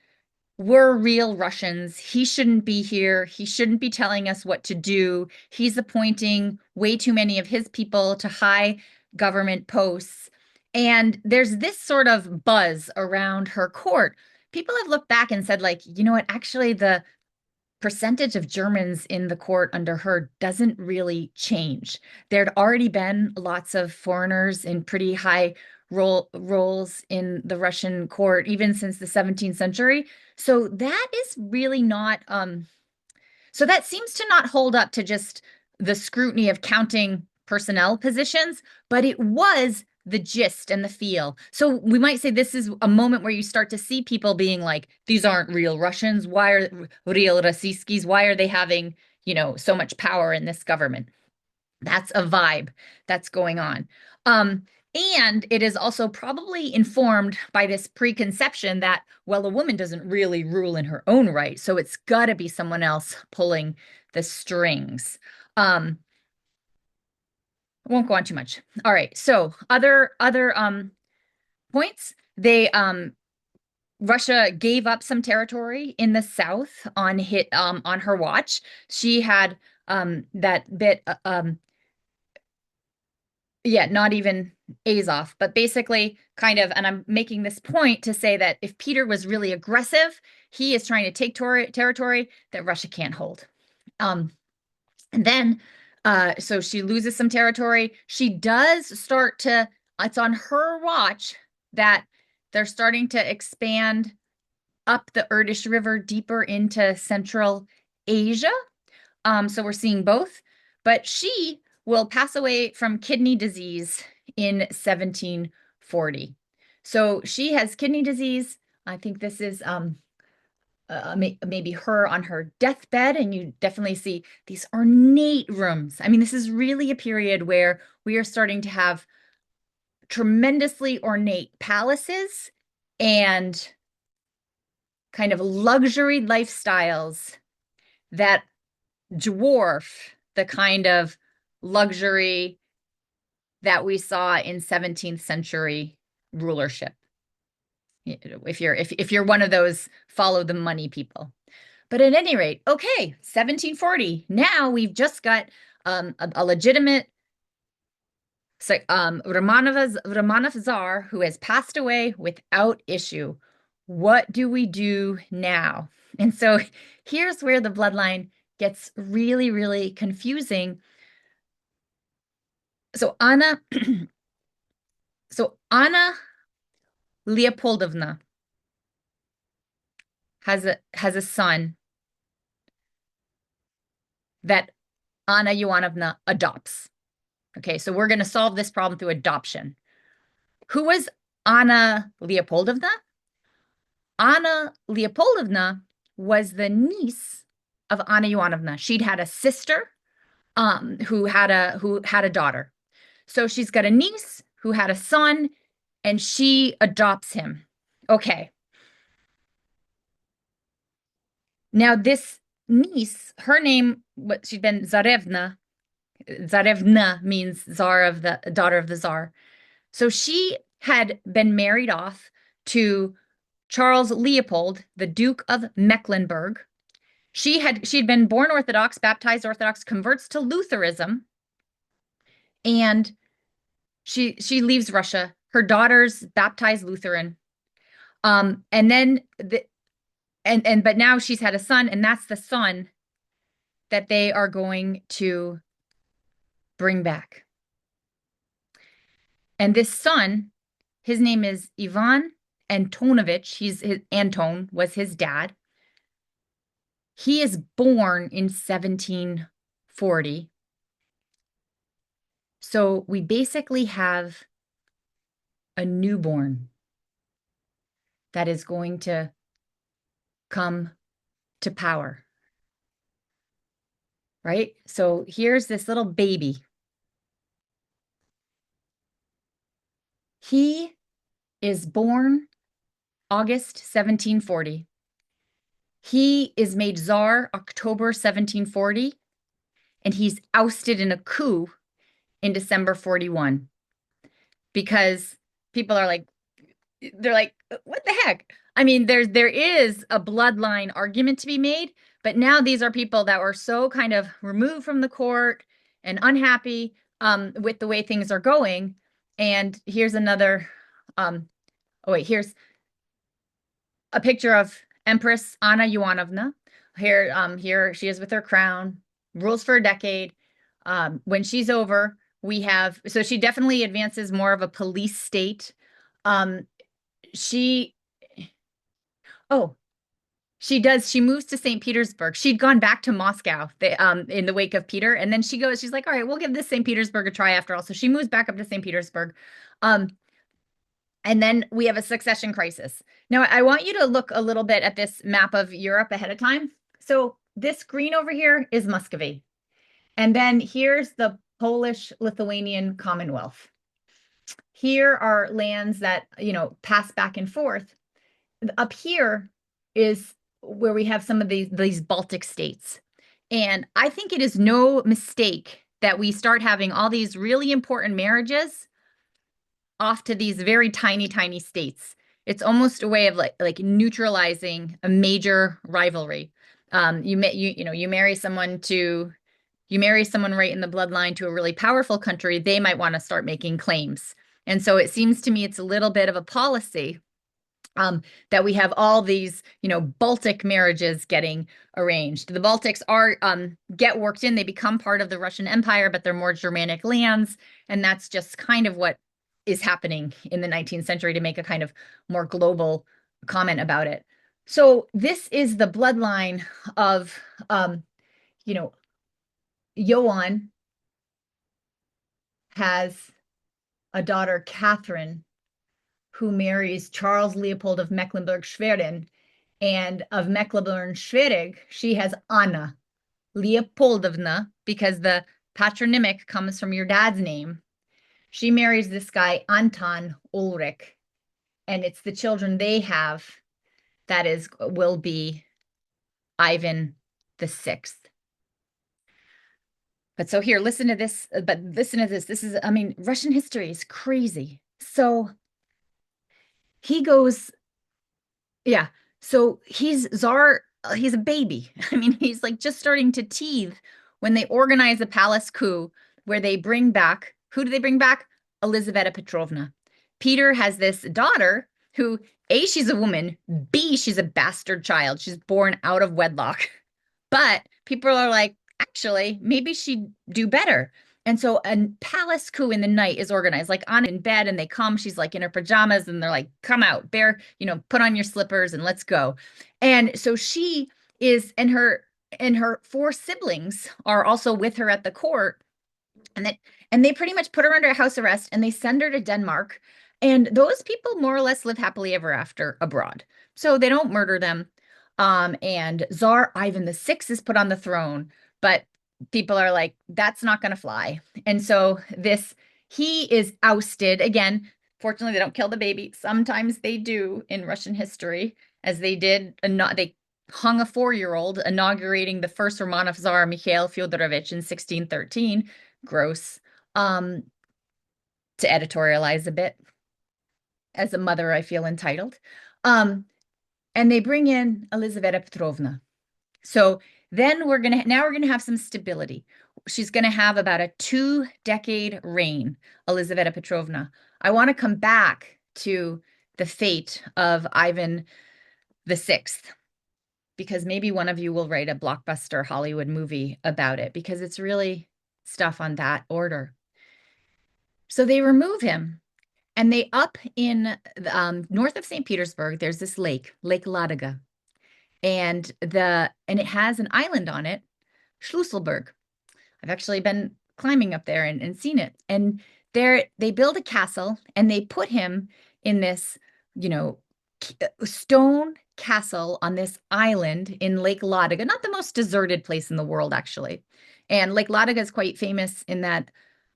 We're real Russians. He shouldn't be here. He shouldn't be telling us what to do. He's appointing way too many of his people to high government posts. And there's this sort of buzz around her court. People have looked back and said, like, you know what, actually the percentage of Germans in the court under her doesn't really change. There'd already been lots of foreigners in pretty high roles in the Russian court, even since the 17th century. So that is really not, so that seems to not hold up to just the scrutiny of counting personnel positions, but it was the gist and the feel. So we might say this is a moment where you start to see people being like, these aren't real Russians. Why are real Rossiyskis? Why are they having, so much power in this government? That's a vibe that's going on. And it is also probably informed by this preconception that, well, a woman doesn't really rule in her own right, so it's got to be someone else pulling the strings. I won't go on too much. All right, so other points. Russia gave up some territory in the south on her watch. She had that bit not even Azov, but basically kind of, and I'm making this point to say that if Peter was really aggressive, he is trying to take territory that Russia can't hold. And then, so she loses some territory. She does start to, it's on her watch that they're starting to expand up the Irtysh River deeper into Central Asia. So we're seeing both. But she will pass away from kidney disease in 1740. So she has kidney disease. I think this is maybe her on her deathbed, and you definitely see these ornate rooms. I mean, this is really a period where we are starting to have tremendously ornate palaces and kind of luxury lifestyles that dwarf the kind of luxury that we saw in 17th century rulership. If you're one of those follow the money people. But at any rate, okay, 1740. Now we've just got a legitimate Romanov Tsar who has passed away without issue. What do we do now? And so here's where the bloodline gets really, really confusing. So Anna Leopoldovna has a son that Anna Ioannovna adopts. Okay, so we're going to solve this problem through adoption. Who was Anna Leopoldovna? Anna Leopoldovna was the niece of Anna Ioannovna. She'd had a sister who had a daughter. So she's got a niece who had a son, and she adopts him. Okay. Now this niece, her name, she'd been Tsarevna. Tsarevna means daughter of the Tsar. So she had been married off to Charles Leopold, the Duke of Mecklenburg. She'd been born Orthodox, baptized Orthodox, converts to Lutheranism, and she leaves Russia. Her daughter's baptized Lutheran. And then but now she's had a son, and that's the son that they are going to bring back. And this son, his name is Ivan Antonovich. Anton was his dad. He is born in 1740. So we basically have a newborn that is going to come to power, right? So here's this little baby. He is born August 1740. He is made Tsar October 1740, and he's ousted in a coup in December 41. Because people are like, they're like, what the heck? I mean, there is a bloodline argument to be made, but now these are people that were so kind of removed from the court and unhappy with the way things are going. And here's another, here's a picture of Empress Anna Ioannovna. Here she is with her crown, rules for a decade. When she's over, so she definitely advances more of a police state. She moves to St. Petersburg. She'd gone back to Moscow in the wake of Peter. And then she's like, all right, we'll give this St. Petersburg a try after all. So she moves back up to St. Petersburg. And then we have a succession crisis. Now, I want you to look a little bit at this map of Europe ahead of time. So this green over here is Muscovy. And then here's the Polish-Lithuanian Commonwealth. Here are lands that, pass back and forth. Up here is where we have some of these Baltic states. And I think it is no mistake that we start having all these really important marriages off to these very tiny, tiny states. It's almost a way of like neutralizing a major rivalry. You marry someone right in the bloodline to a really powerful country, they might want to start making claims. And so it seems to me it's a little bit of a policy that we have all these, Baltic marriages getting arranged. The Baltics get worked in, they become part of the Russian Empire, but they're more Germanic lands. And that's just kind of what is happening in the 19th century, to make a kind of more global comment about it. So this is the bloodline of, you know, Johann has a daughter, Catherine, who marries Charles Leopold of Mecklenburg-Schwerin. And of Mecklenburg-Schwerin, she has Anna Leopoldovna, because the patronymic comes from your dad's name. She marries this guy, Anton Ulrich, and it's the children they have that will be Ivan VI. But so here, listen to this. But listen to this. This is, I mean, Russian history is crazy. So he goes, yeah. So he's Tsar, he's a baby. I mean, he's like just starting to teethe when they organize a palace coup where they bring back, who do they bring back? Elizaveta Petrovna. Peter has this daughter who, A, she's a woman, B, she's a bastard child. She's born out of wedlock. But people are like, actually, maybe she'd do better. And so a palace coup in the night is organized, like on in bed, and they come. She's like in her pajamas, and they're like, "Come out, bear, put on your slippers and let's go." And so she is, and her four siblings are also with her at the court, and that and they pretty much put her under house arrest, and they send her to Denmark. And those people more or less live happily ever after abroad. So they don't murder them. And Tsar Ivan VI is put on the throne, but people are like, that's not going to fly. And so he is ousted again. Fortunately, they don't kill the baby. Sometimes they do in Russian history, as they did. They hung a 4-year-old inaugurating the first Romanov Tsar, Mikhail Fyodorovich, in 1613. Gross. To editorialize a bit. As a mother, I feel entitled. And they bring in Elizaveta Petrovna. So then now we're gonna have some stability. She's gonna have about a 2-decade reign, Elizaveta Petrovna. I want to come back to the fate of Ivan VI, because maybe one of you will write a blockbuster Hollywood movie about it, because it's really stuff on that order. So they remove him, and they up in north of St. Petersburg, there's this lake, Lake Ladoga, and it has an island on it, Schlüsselburg. I've actually been climbing up there and seen it. And there they build a castle, and they put him in this, stone castle on this island in Lake Ladoga, not the most deserted place in the world, actually. And Lake Ladoga is quite famous in that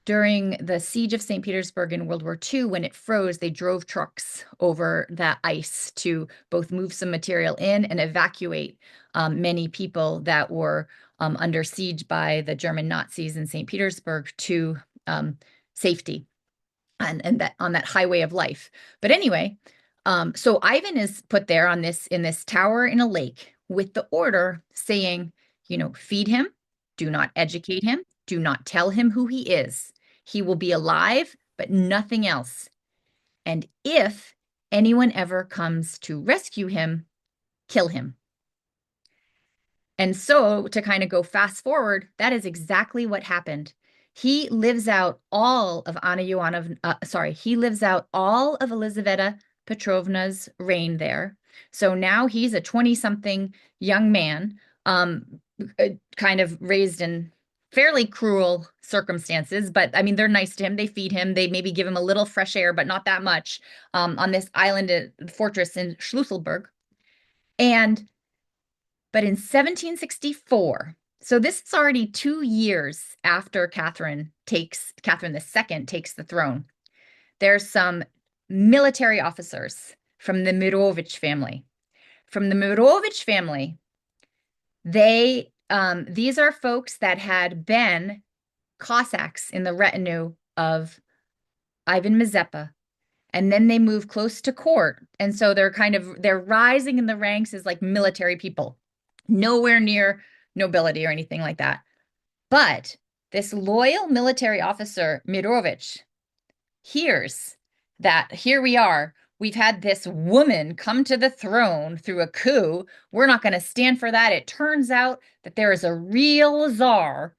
during the siege of St. Petersburg in World War II, when it froze, they drove trucks over that ice to both move some material in and evacuate many people that were under siege by the German Nazis in St. Petersburg to safety and that on that highway of life. But anyway, so Ivan is put there in this tower in a lake with the order saying, feed him, do not educate him, do not tell him who he is. He will be alive, but nothing else. And if anyone ever comes to rescue him, kill him. And so to kind of go fast forward, that is exactly what happened. He lives out all of he lives out all of Elizaveta Petrovna's reign there. So now he's a 20-something young man, kind of raised in fairly cruel circumstances, but I mean, they're nice to him. They feed him. They maybe give him a little fresh air, but not that much, on this island fortress in Schlüsselburg. But in 1764, so this is already 2 years after Catherine II takes the throne, there's some military officers from the Mirovich family. From the Mirovich family, these are folks that had been Cossacks in the retinue of Ivan Mazepa, and then they move close to court, and so they're rising in the ranks as like military people, nowhere near nobility or anything like that. But this loyal military officer, Mirovich, hears that here we are. We've had this woman come to the throne through a coup. We're not going to stand for that. It turns out that there is a real czar.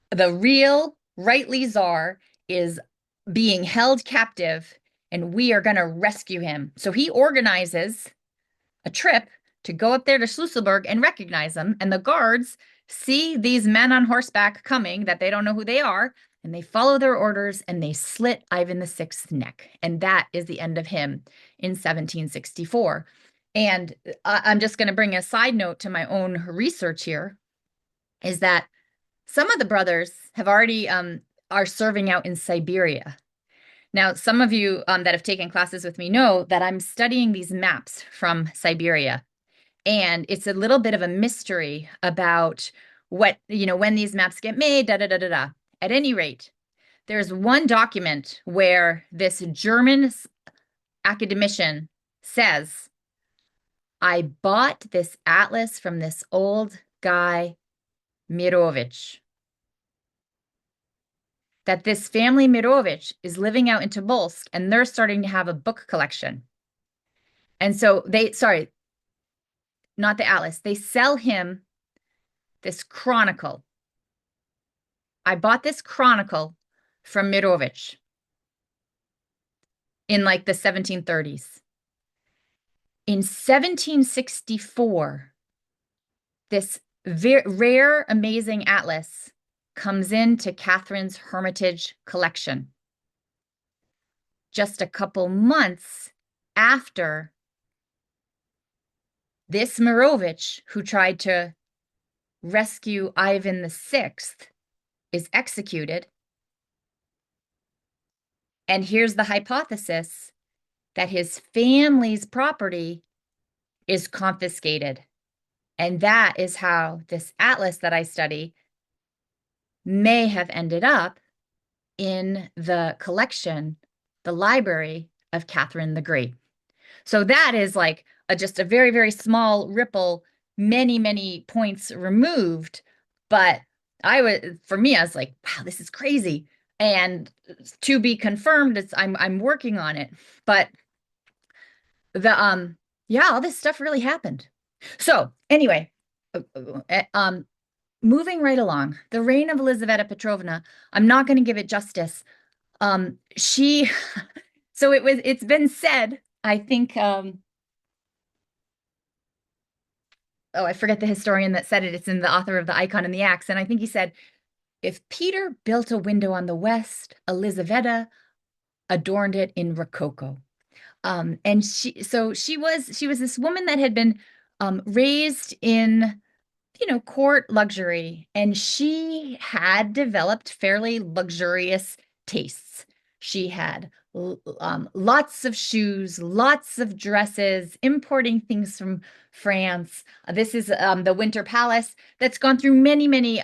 The real rightly czar is being held captive, and we are going to rescue him. So he organizes a trip to go up there to Schlüsselburg and recognize them. And the guards see these men on horseback coming that they don't know who they are, and they follow their orders and they slit Ivan VI's neck. And that is the end of him in 1764. And I'm just going to bring a side note to my own research here, is that some of the brothers have already are serving out in Siberia. Now, some of you that have taken classes with me know that I'm studying these maps from Siberia. And it's a little bit of a mystery about what, when these maps get made, da da da da da. At any rate, there's one document where this German academician says, I bought this atlas from this old guy, Mirovich. That this family Mirovich is living out in Tobolsk and they're starting to have a book collection. And so sorry, not the atlas, they sell him this chronicle. I bought this chronicle from Mirovich in like the 1730s. In 1764, this very rare, amazing atlas comes into Catherine's Hermitage collection. Just a couple months after this Mirovich, who tried to rescue Ivan VI, is executed. And here's the hypothesis that his family's property is confiscated. And that is how this atlas that I study may have ended up in the collection, the library of Catherine the Great. So that is like just a very, very small ripple, many, many points removed. But for me, I was like, wow, this is crazy. And to be confirmed, I'm working on it. But all this stuff really happened. So anyway, moving right along, the reign of Elizaveta Petrovna, I'm not going to give it justice. It's been said, I think, I forget the historian that said it. It's in the author of The Icon and the Axe. And I think he said, if Peter built a window on the west, Elizaveta adorned it in Rococo. And she was this woman that had been raised in, court luxury, and she had developed fairly luxurious tastes. She had lots of shoes, lots of dresses, importing things from France. This is the Winter Palace that's gone through many, many,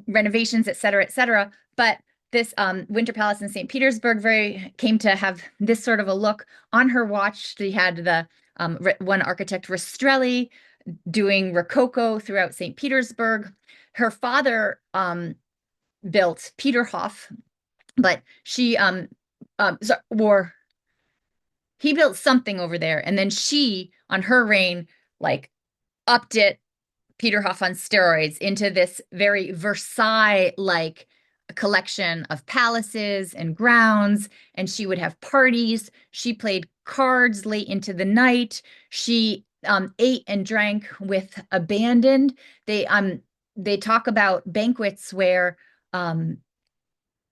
renovations, et cetera, but this Winter Palace in St. Petersburg came to have this sort of a look. On her watch, she had the one architect, Rastrelli, doing Rococo throughout St. Petersburg. Her father built Peterhof, but he built something over there. And then she, on her reign, like upped it, Peterhof on steroids, into this very Versailles-like collection of palaces and grounds, and she would have parties. She played cards late into the night. She ate and drank with abandon. They talk about banquets where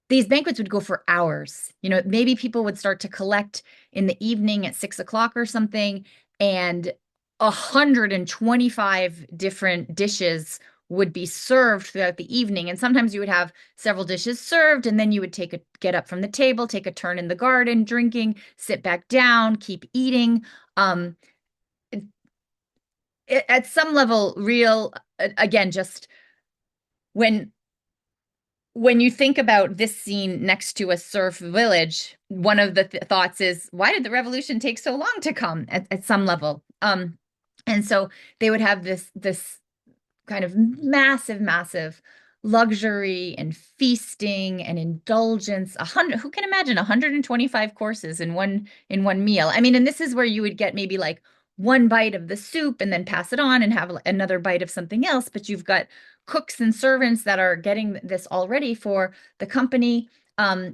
these banquets would go for hours. Maybe people would start to collect in the evening at 6 o'clock or something, and 125 different dishes would be served throughout the evening. And sometimes you would have several dishes served, and then you would get up from the table, take a turn in the garden, drinking, sit back down, keep eating. At some level, real, again, just when you think about this scene next to a serf village, one of the thoughts is, why did the revolution take so long to come at some level? And so they would have this kind of massive luxury and feasting and indulgence. Who can imagine 125 courses in one meal? I mean, and this is where you would get maybe like one bite of the soup and then pass it on and have another bite of something else. But you've got cooks and servants that are getting this all ready for the company.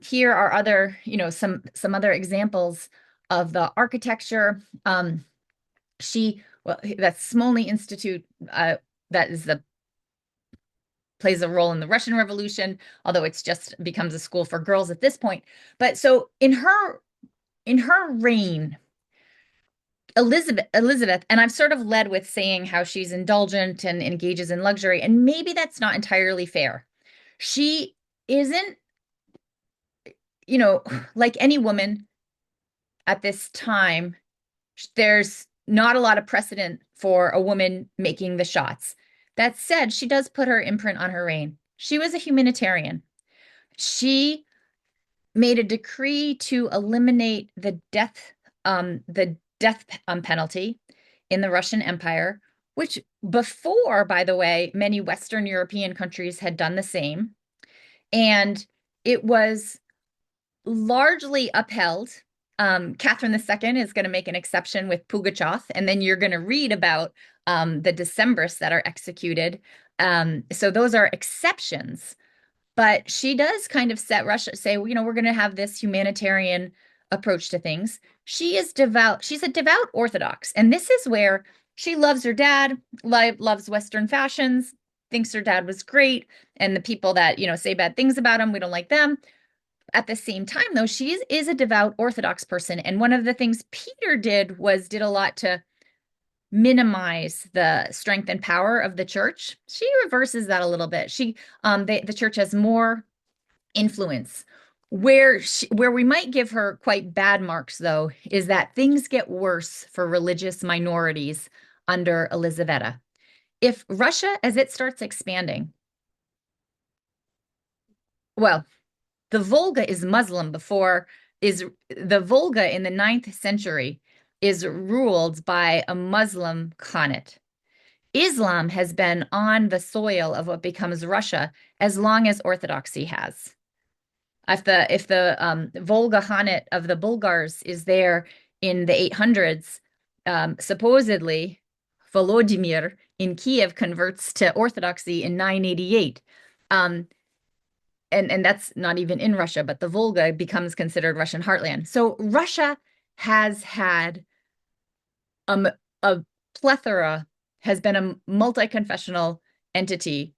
Here are other, some other examples of the architecture. Well, that Smolny Institute, that is the plays a role in the Russian Revolution, although it's just becomes a school for girls at this point. But so in her reign, Elizabeth, and I've sort of led with saying how she's indulgent and engages in luxury, and maybe that's not entirely fair. She isn't, like any woman at this time, there's not a lot of precedent for a woman making the shots. That said, she does put her imprint on her reign. She was a humanitarian. She made a decree to eliminate the death penalty in the Russian Empire, which before, by the way, many Western European countries had done the same. And it was largely upheld. Catherine II is going to make an exception with Pugachev, and then you're going to read about the Decembrists that are executed. So those are exceptions. But she does kind of set Russia, say, we're going to have this humanitarian approach to things. She is devout. She's a devout Orthodox. And this is where she loves her dad, loves Western fashions, thinks her dad was great. And the people that, say bad things about him, we don't like them. At the same time, though, she is a devout Orthodox person. And one of the things Peter did a lot to minimize the strength and power of the church. She reverses that a little bit. The church has more influence. Where we might give her quite bad marks, though, is that things get worse for religious minorities under Elizaveta. If Russia, as it starts expanding, well, the Volga is Muslim the Volga in the 9th century is ruled by a Muslim Khanate. Islam has been on the soil of what becomes Russia as long as Orthodoxy has. If the Volga Khanate of the Bulgars is there in the 800s, supposedly Volodymyr in Kiev converts to Orthodoxy in 988. And that's not even in Russia, but the Volga becomes considered Russian heartland. So Russia has had a plethora, has been a multi-confessional entity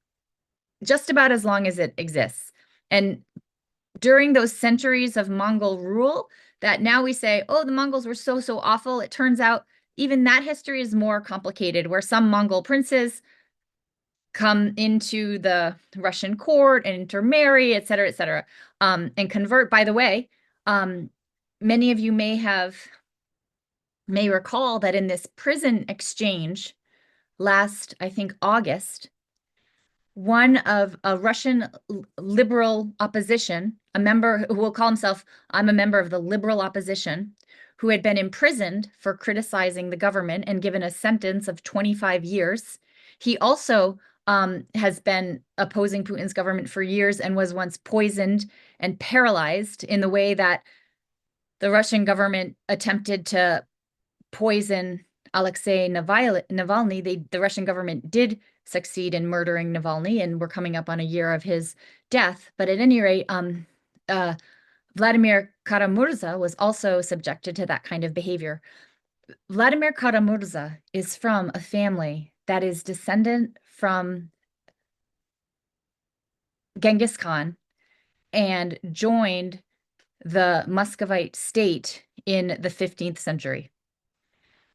just about as long as it exists. And during those centuries of Mongol rule, that now we say, oh, the Mongols were so awful. It turns out even that history is more complicated, where some Mongol princes come into the Russian court and intermarry, et cetera, and convert. By the way, many of you may recall that in this prison exchange last, I think, August, one of a Russian liberal opposition, a member who will call himself, I'm a member of the liberal opposition, who had been imprisoned for criticizing the government and given a sentence of 25 years. He also has been opposing Putin's government for years and was once poisoned and paralyzed in the way that the Russian government attempted to poison Alexei Navalny. The Russian government did succeed in murdering Navalny, and we're coming up on a year of his death. But at any rate, Vladimir Kara-Murza was also subjected to that kind of behavior. Vladimir Kara-Murza is from a family that is descendant from Genghis Khan and joined the Muscovite state in the 15th century.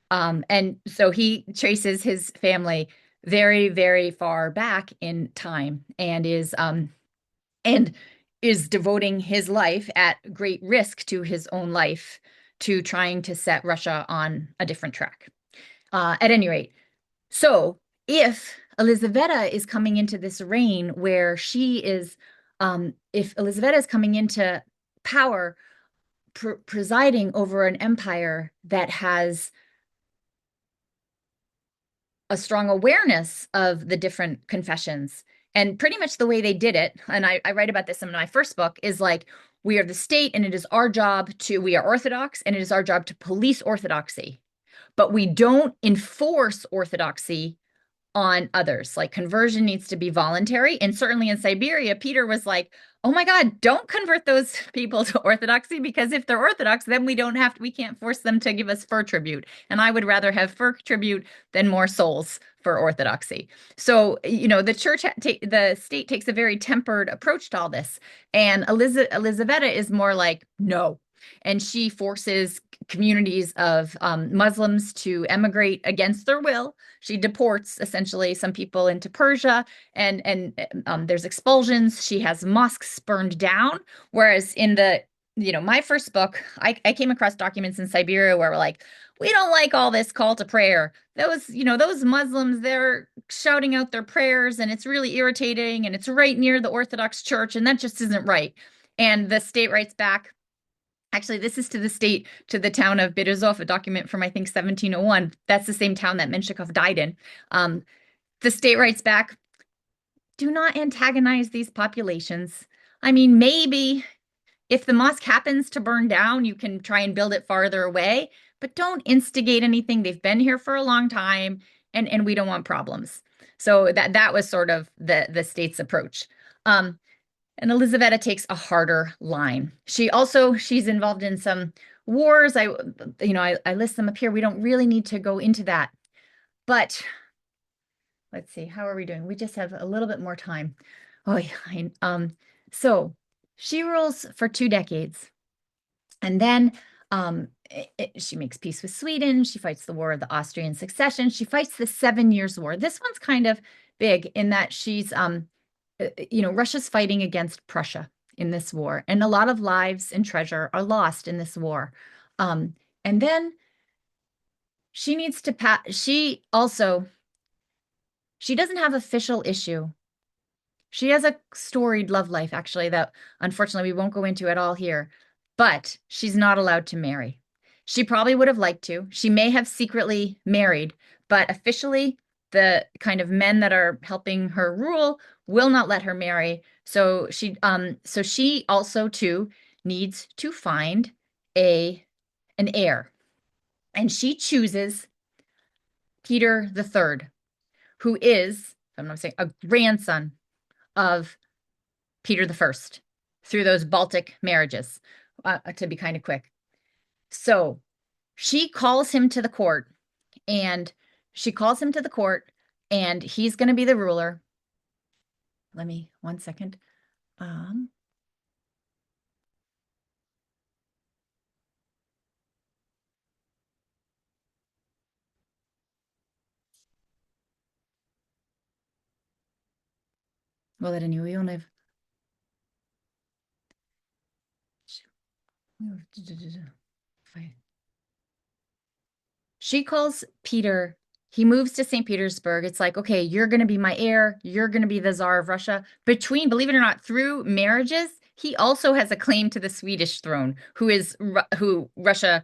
And so he traces his family very, very far back in time and is devoting his life at great risk to his own life to trying to set Russia on a different track. At any rate, so if Elizaveta is coming into this reign where if Elizaveta is coming into power, presiding over an empire that has a strong awareness of the different confessions, and pretty much the way they did it, and I write about this in my first book, is like, we are the state and it is our job we are Orthodox and it is our job to police orthodoxy, but we don't enforce orthodoxy on others. Like conversion needs to be voluntary. And certainly in Siberia, Peter was like, oh my God, don't convert those people to Orthodoxy, because if they're Orthodox, then we can't force them to give us fur tribute. And I would rather have fur tribute than more souls for Orthodoxy. So, the state takes a very tempered approach to all this. And Elizaveta is more like, no. And she forces communities of Muslims to emigrate against their will. She deports essentially some people into Persia, and there's expulsions. She has mosques burned down. Whereas in my first book, I came across documents in Siberia where we're like, we don't like all this call to prayer. Those Muslims, they're shouting out their prayers and it's really irritating and it's right near the Orthodox Church and that just isn't right. And the state writes back, actually, this is to the town of Berezov, a document from, I think, 1701. That's the same town that Menshikov died in. The state writes back, do not antagonize these populations. I mean, maybe if the mosque happens to burn down, you can try and build it farther away, but don't instigate anything. They've been here for a long time, and we don't want problems. So that was sort of the state's approach. And Elizaveta takes a harder line. She's involved in some wars. I list them up here. We don't really need to go into that. But let's see, how are we doing? We just have a little bit more time. Oh, yeah. So she rules for 2 decades. And then she makes peace with Sweden. She fights the War of the Austrian Succession. She fights the 7 Years' War. This one's kind of big in that she's Russia's fighting against Prussia in this war, and a lot of lives and treasure are lost in this war. And then she needs to she doesn't have official issue. She has a storied love life, actually, that unfortunately we won't go into at all here, but she's not allowed to marry. She probably would have liked to. She may have secretly married, but officially the kind of men that are helping her rule will not let her marry. So she also too needs to find an heir. And she chooses Peter III, who is, I'm not saying, a grandson of Peter I through those Baltic marriages, to be kind of quick. So she calls him to the court, and he's going to be the ruler. Let me, 1 second. Well, это не Ioannovna. She calls Peter. He moves to St. Petersburg. It's like, okay, you're going to be my heir. You're going to be the Tsar of Russia. Believe it or not, through marriages, he also has a claim to the Swedish throne, who Russia,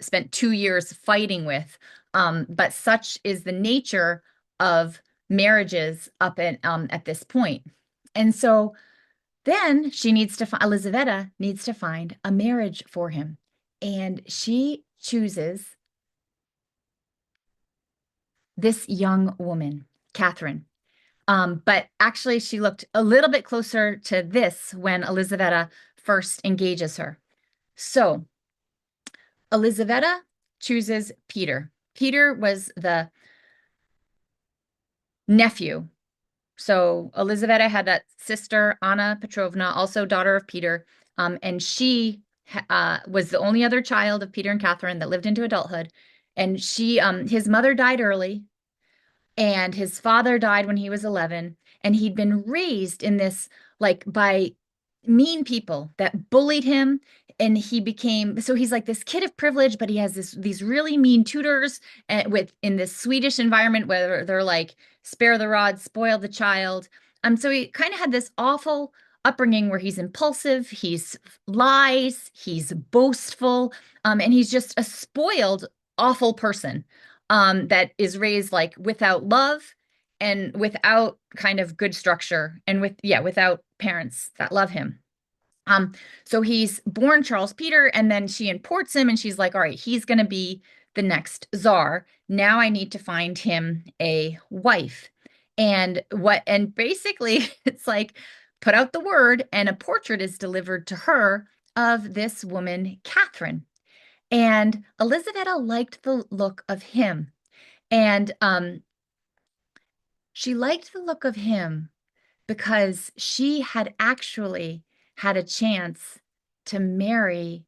spent 2 years fighting with. But such is the nature of marriages up at this point. And so then Elizaveta needs to find a marriage for him. And she chooses this young woman, Catherine. But actually, she looked a little bit closer to this when Elizaveta first engages her. So Elizaveta chooses Peter. Peter was the nephew. So Elizaveta had that sister, Anna Petrovna, also daughter of Peter, and she was the only other child of Peter and Catherine that lived into adulthood. And his mother died early, and his father died when he was 11, and he'd been raised in this, like, by mean people that bullied him, and he's like this kid of privilege, but he has these really mean tutors in this Swedish environment where they're like, spare the rod, spoil the child. So he kind of had this awful upbringing where he's impulsive, he's lies, he's boastful, and he's just a spoiled, awful person that is raised like without love and without kind of good structure, and without parents that love him. So he's born Charles Peter, and then she imports him, and she's like, all right, he's going to be the next czar. Now I need to find him a wife. And basically it's like put out the word and a portrait is delivered to her of this woman, Catherine. And Elizaveta liked the look of him. And she liked the look of him because she had actually had a chance to marry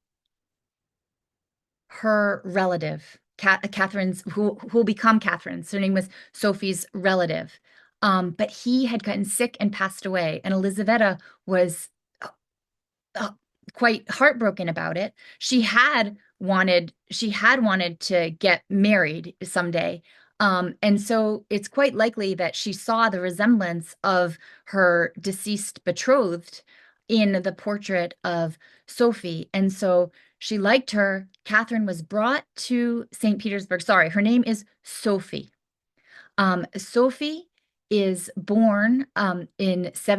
her relative, Catherine's, who will become Catherine's. Her name was Sophie's relative. But he had gotten sick and passed away, and Elizaveta was uh, quite heartbroken about it. She had wanted to get married someday. And so it's quite likely that she saw the resemblance of her deceased betrothed in the portrait of Sophie. And so she liked her. Catherine was brought to St. Petersburg. Sorry, her name is Sophie. Sophie is born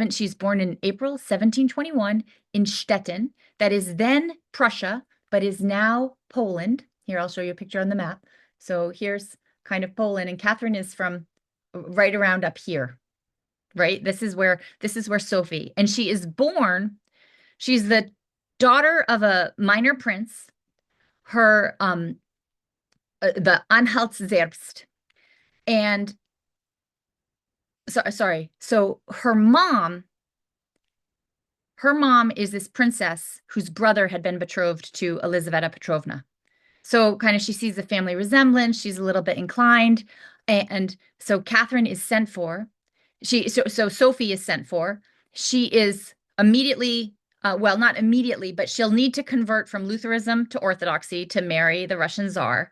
she's born in April 1721 in Stettin, that is then Prussia, but is now Poland. Here, I'll show you a picture on the map. So here's kind of Poland, and Catherine is from right around up here, right? This is where Sophie, and she's the daughter of a minor prince, the Anhaltserbst. And so her mom is this princess whose brother had been betrothed to Elizaveta Petrovna. So kind of she sees the family resemblance. She's a little bit inclined. And so Catherine is sent for. So Sophie is sent for. She is immediately, well, not immediately, but she'll need to convert from Lutheranism to Orthodoxy to marry the Russian Tsar.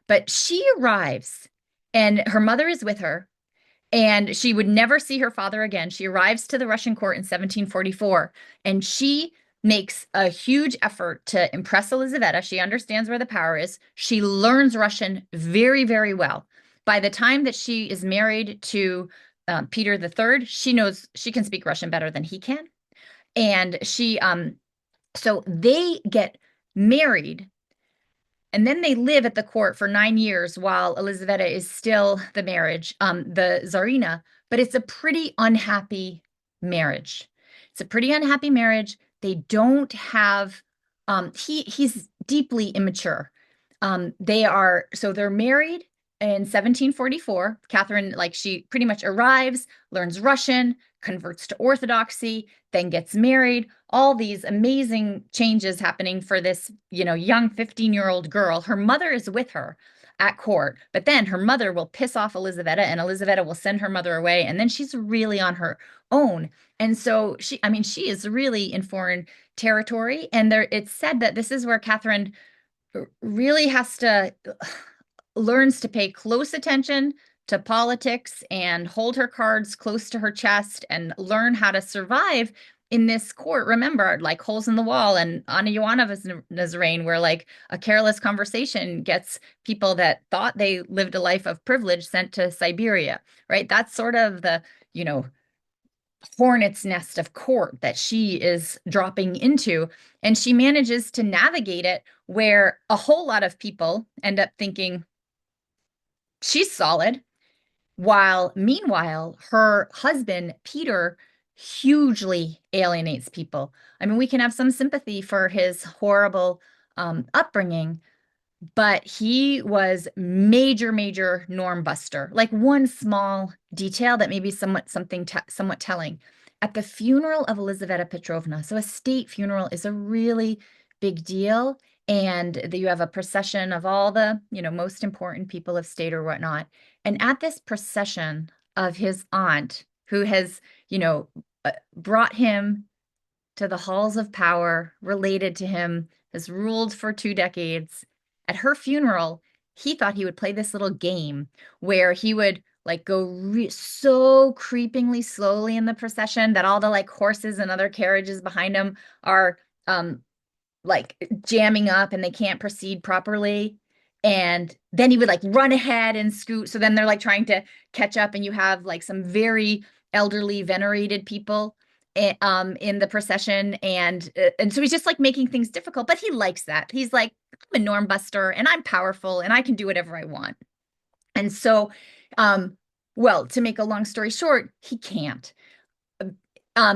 But she arrives and her mother is with her. And she would never see her father again. She arrives to the Russian court in 1744, and she makes a huge effort to impress Elizaveta. She understands where the power is. She learns Russian very, very well. By the time that she is married to Peter III, she can speak Russian better than he can. And so they get married. And then they live at the court for 9 years while Elizaveta is still the Tsarina, but it's a pretty unhappy marriage. It's a pretty unhappy marriage. They don't have, he's deeply immature. They're married in 1744. Catherine, she pretty much arrives, learns Russian, converts to Orthodoxy, then gets married. All these amazing changes happening for this, young 15-year-old girl. Her mother is with her at court, but then her mother will piss off Elizaveta and Elizaveta will send her mother away. And then she's really on her own. And so she is really in foreign territory. And it's said that this is where Catherine really learns to pay close attention to politics and hold her cards close to her chest and learn how to survive in this court. Remember, holes in the wall and Anna Ioannovna's reign, where a careless conversation gets people that thought they lived a life of privilege sent to Siberia, right? That's sort of the, hornet's nest of court that she is dropping into. And she manages to navigate it where a whole lot of people end up thinking she's solid. While meanwhile, her husband, Peter, hugely alienates people. We can have some sympathy for his horrible upbringing, but he was major norm buster. One small detail that may be somewhat telling. At the funeral of Elizaveta Petrovna, so a state funeral is a really big deal, and you have a procession of all the, most important people of state or whatnot. And at this procession of his aunt, who has, brought him to the halls of power, related to him, has ruled for 2 decades, at her funeral, he thought he would play this little game where he would go so creepingly slowly in the procession that all the horses and other carriages behind him are jamming up and they can't proceed properly. And then he would run ahead and scoot. So then they're trying to catch up, and you have some very elderly, venerated people in the procession. And so he's just making things difficult, but he likes that. He's I'm a norm buster and I'm powerful and I can do whatever I want. And so, well, to make a long story short, he can't.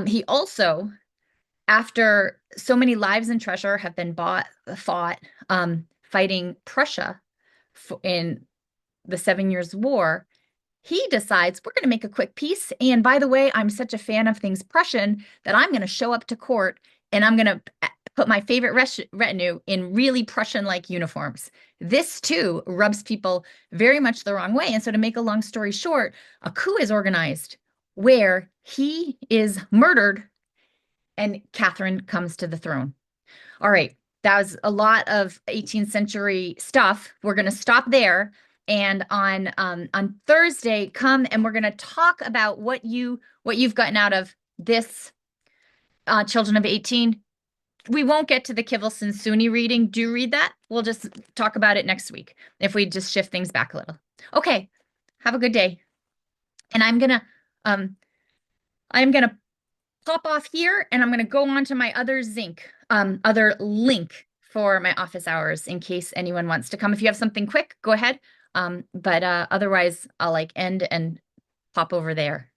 He also, after so many lives and treasure have been fought, fighting Prussia in the 7 Years' War, he decides we're going to make a quick peace. And by the way, I'm such a fan of things Prussian that I'm going to show up to court and I'm going to put my favorite retinue in really Prussian-like uniforms. This too rubs people very much the wrong way. And so to make a long story short, a coup is organized where he is murdered and Catherine comes to the throne. All right, that was a lot of 18th century stuff. We're going to stop there. And on Thursday, come and we're going to talk about what you've gotten out of this Children of 18. We won't get to the Kivelson Suni reading. Do read that. We'll just talk about it next week if we just shift things back a little. Okay, have a good day. And I'm gonna pop off here and I'm gonna go on to my other link for my office hours in case anyone wants to come. If you have something quick, go ahead. But otherwise I'll like end and pop over there.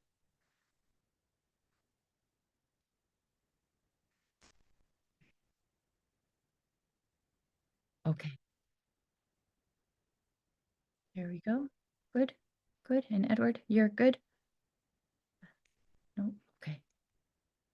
Okay, there we go. Good, good. And Edward, you're good? No.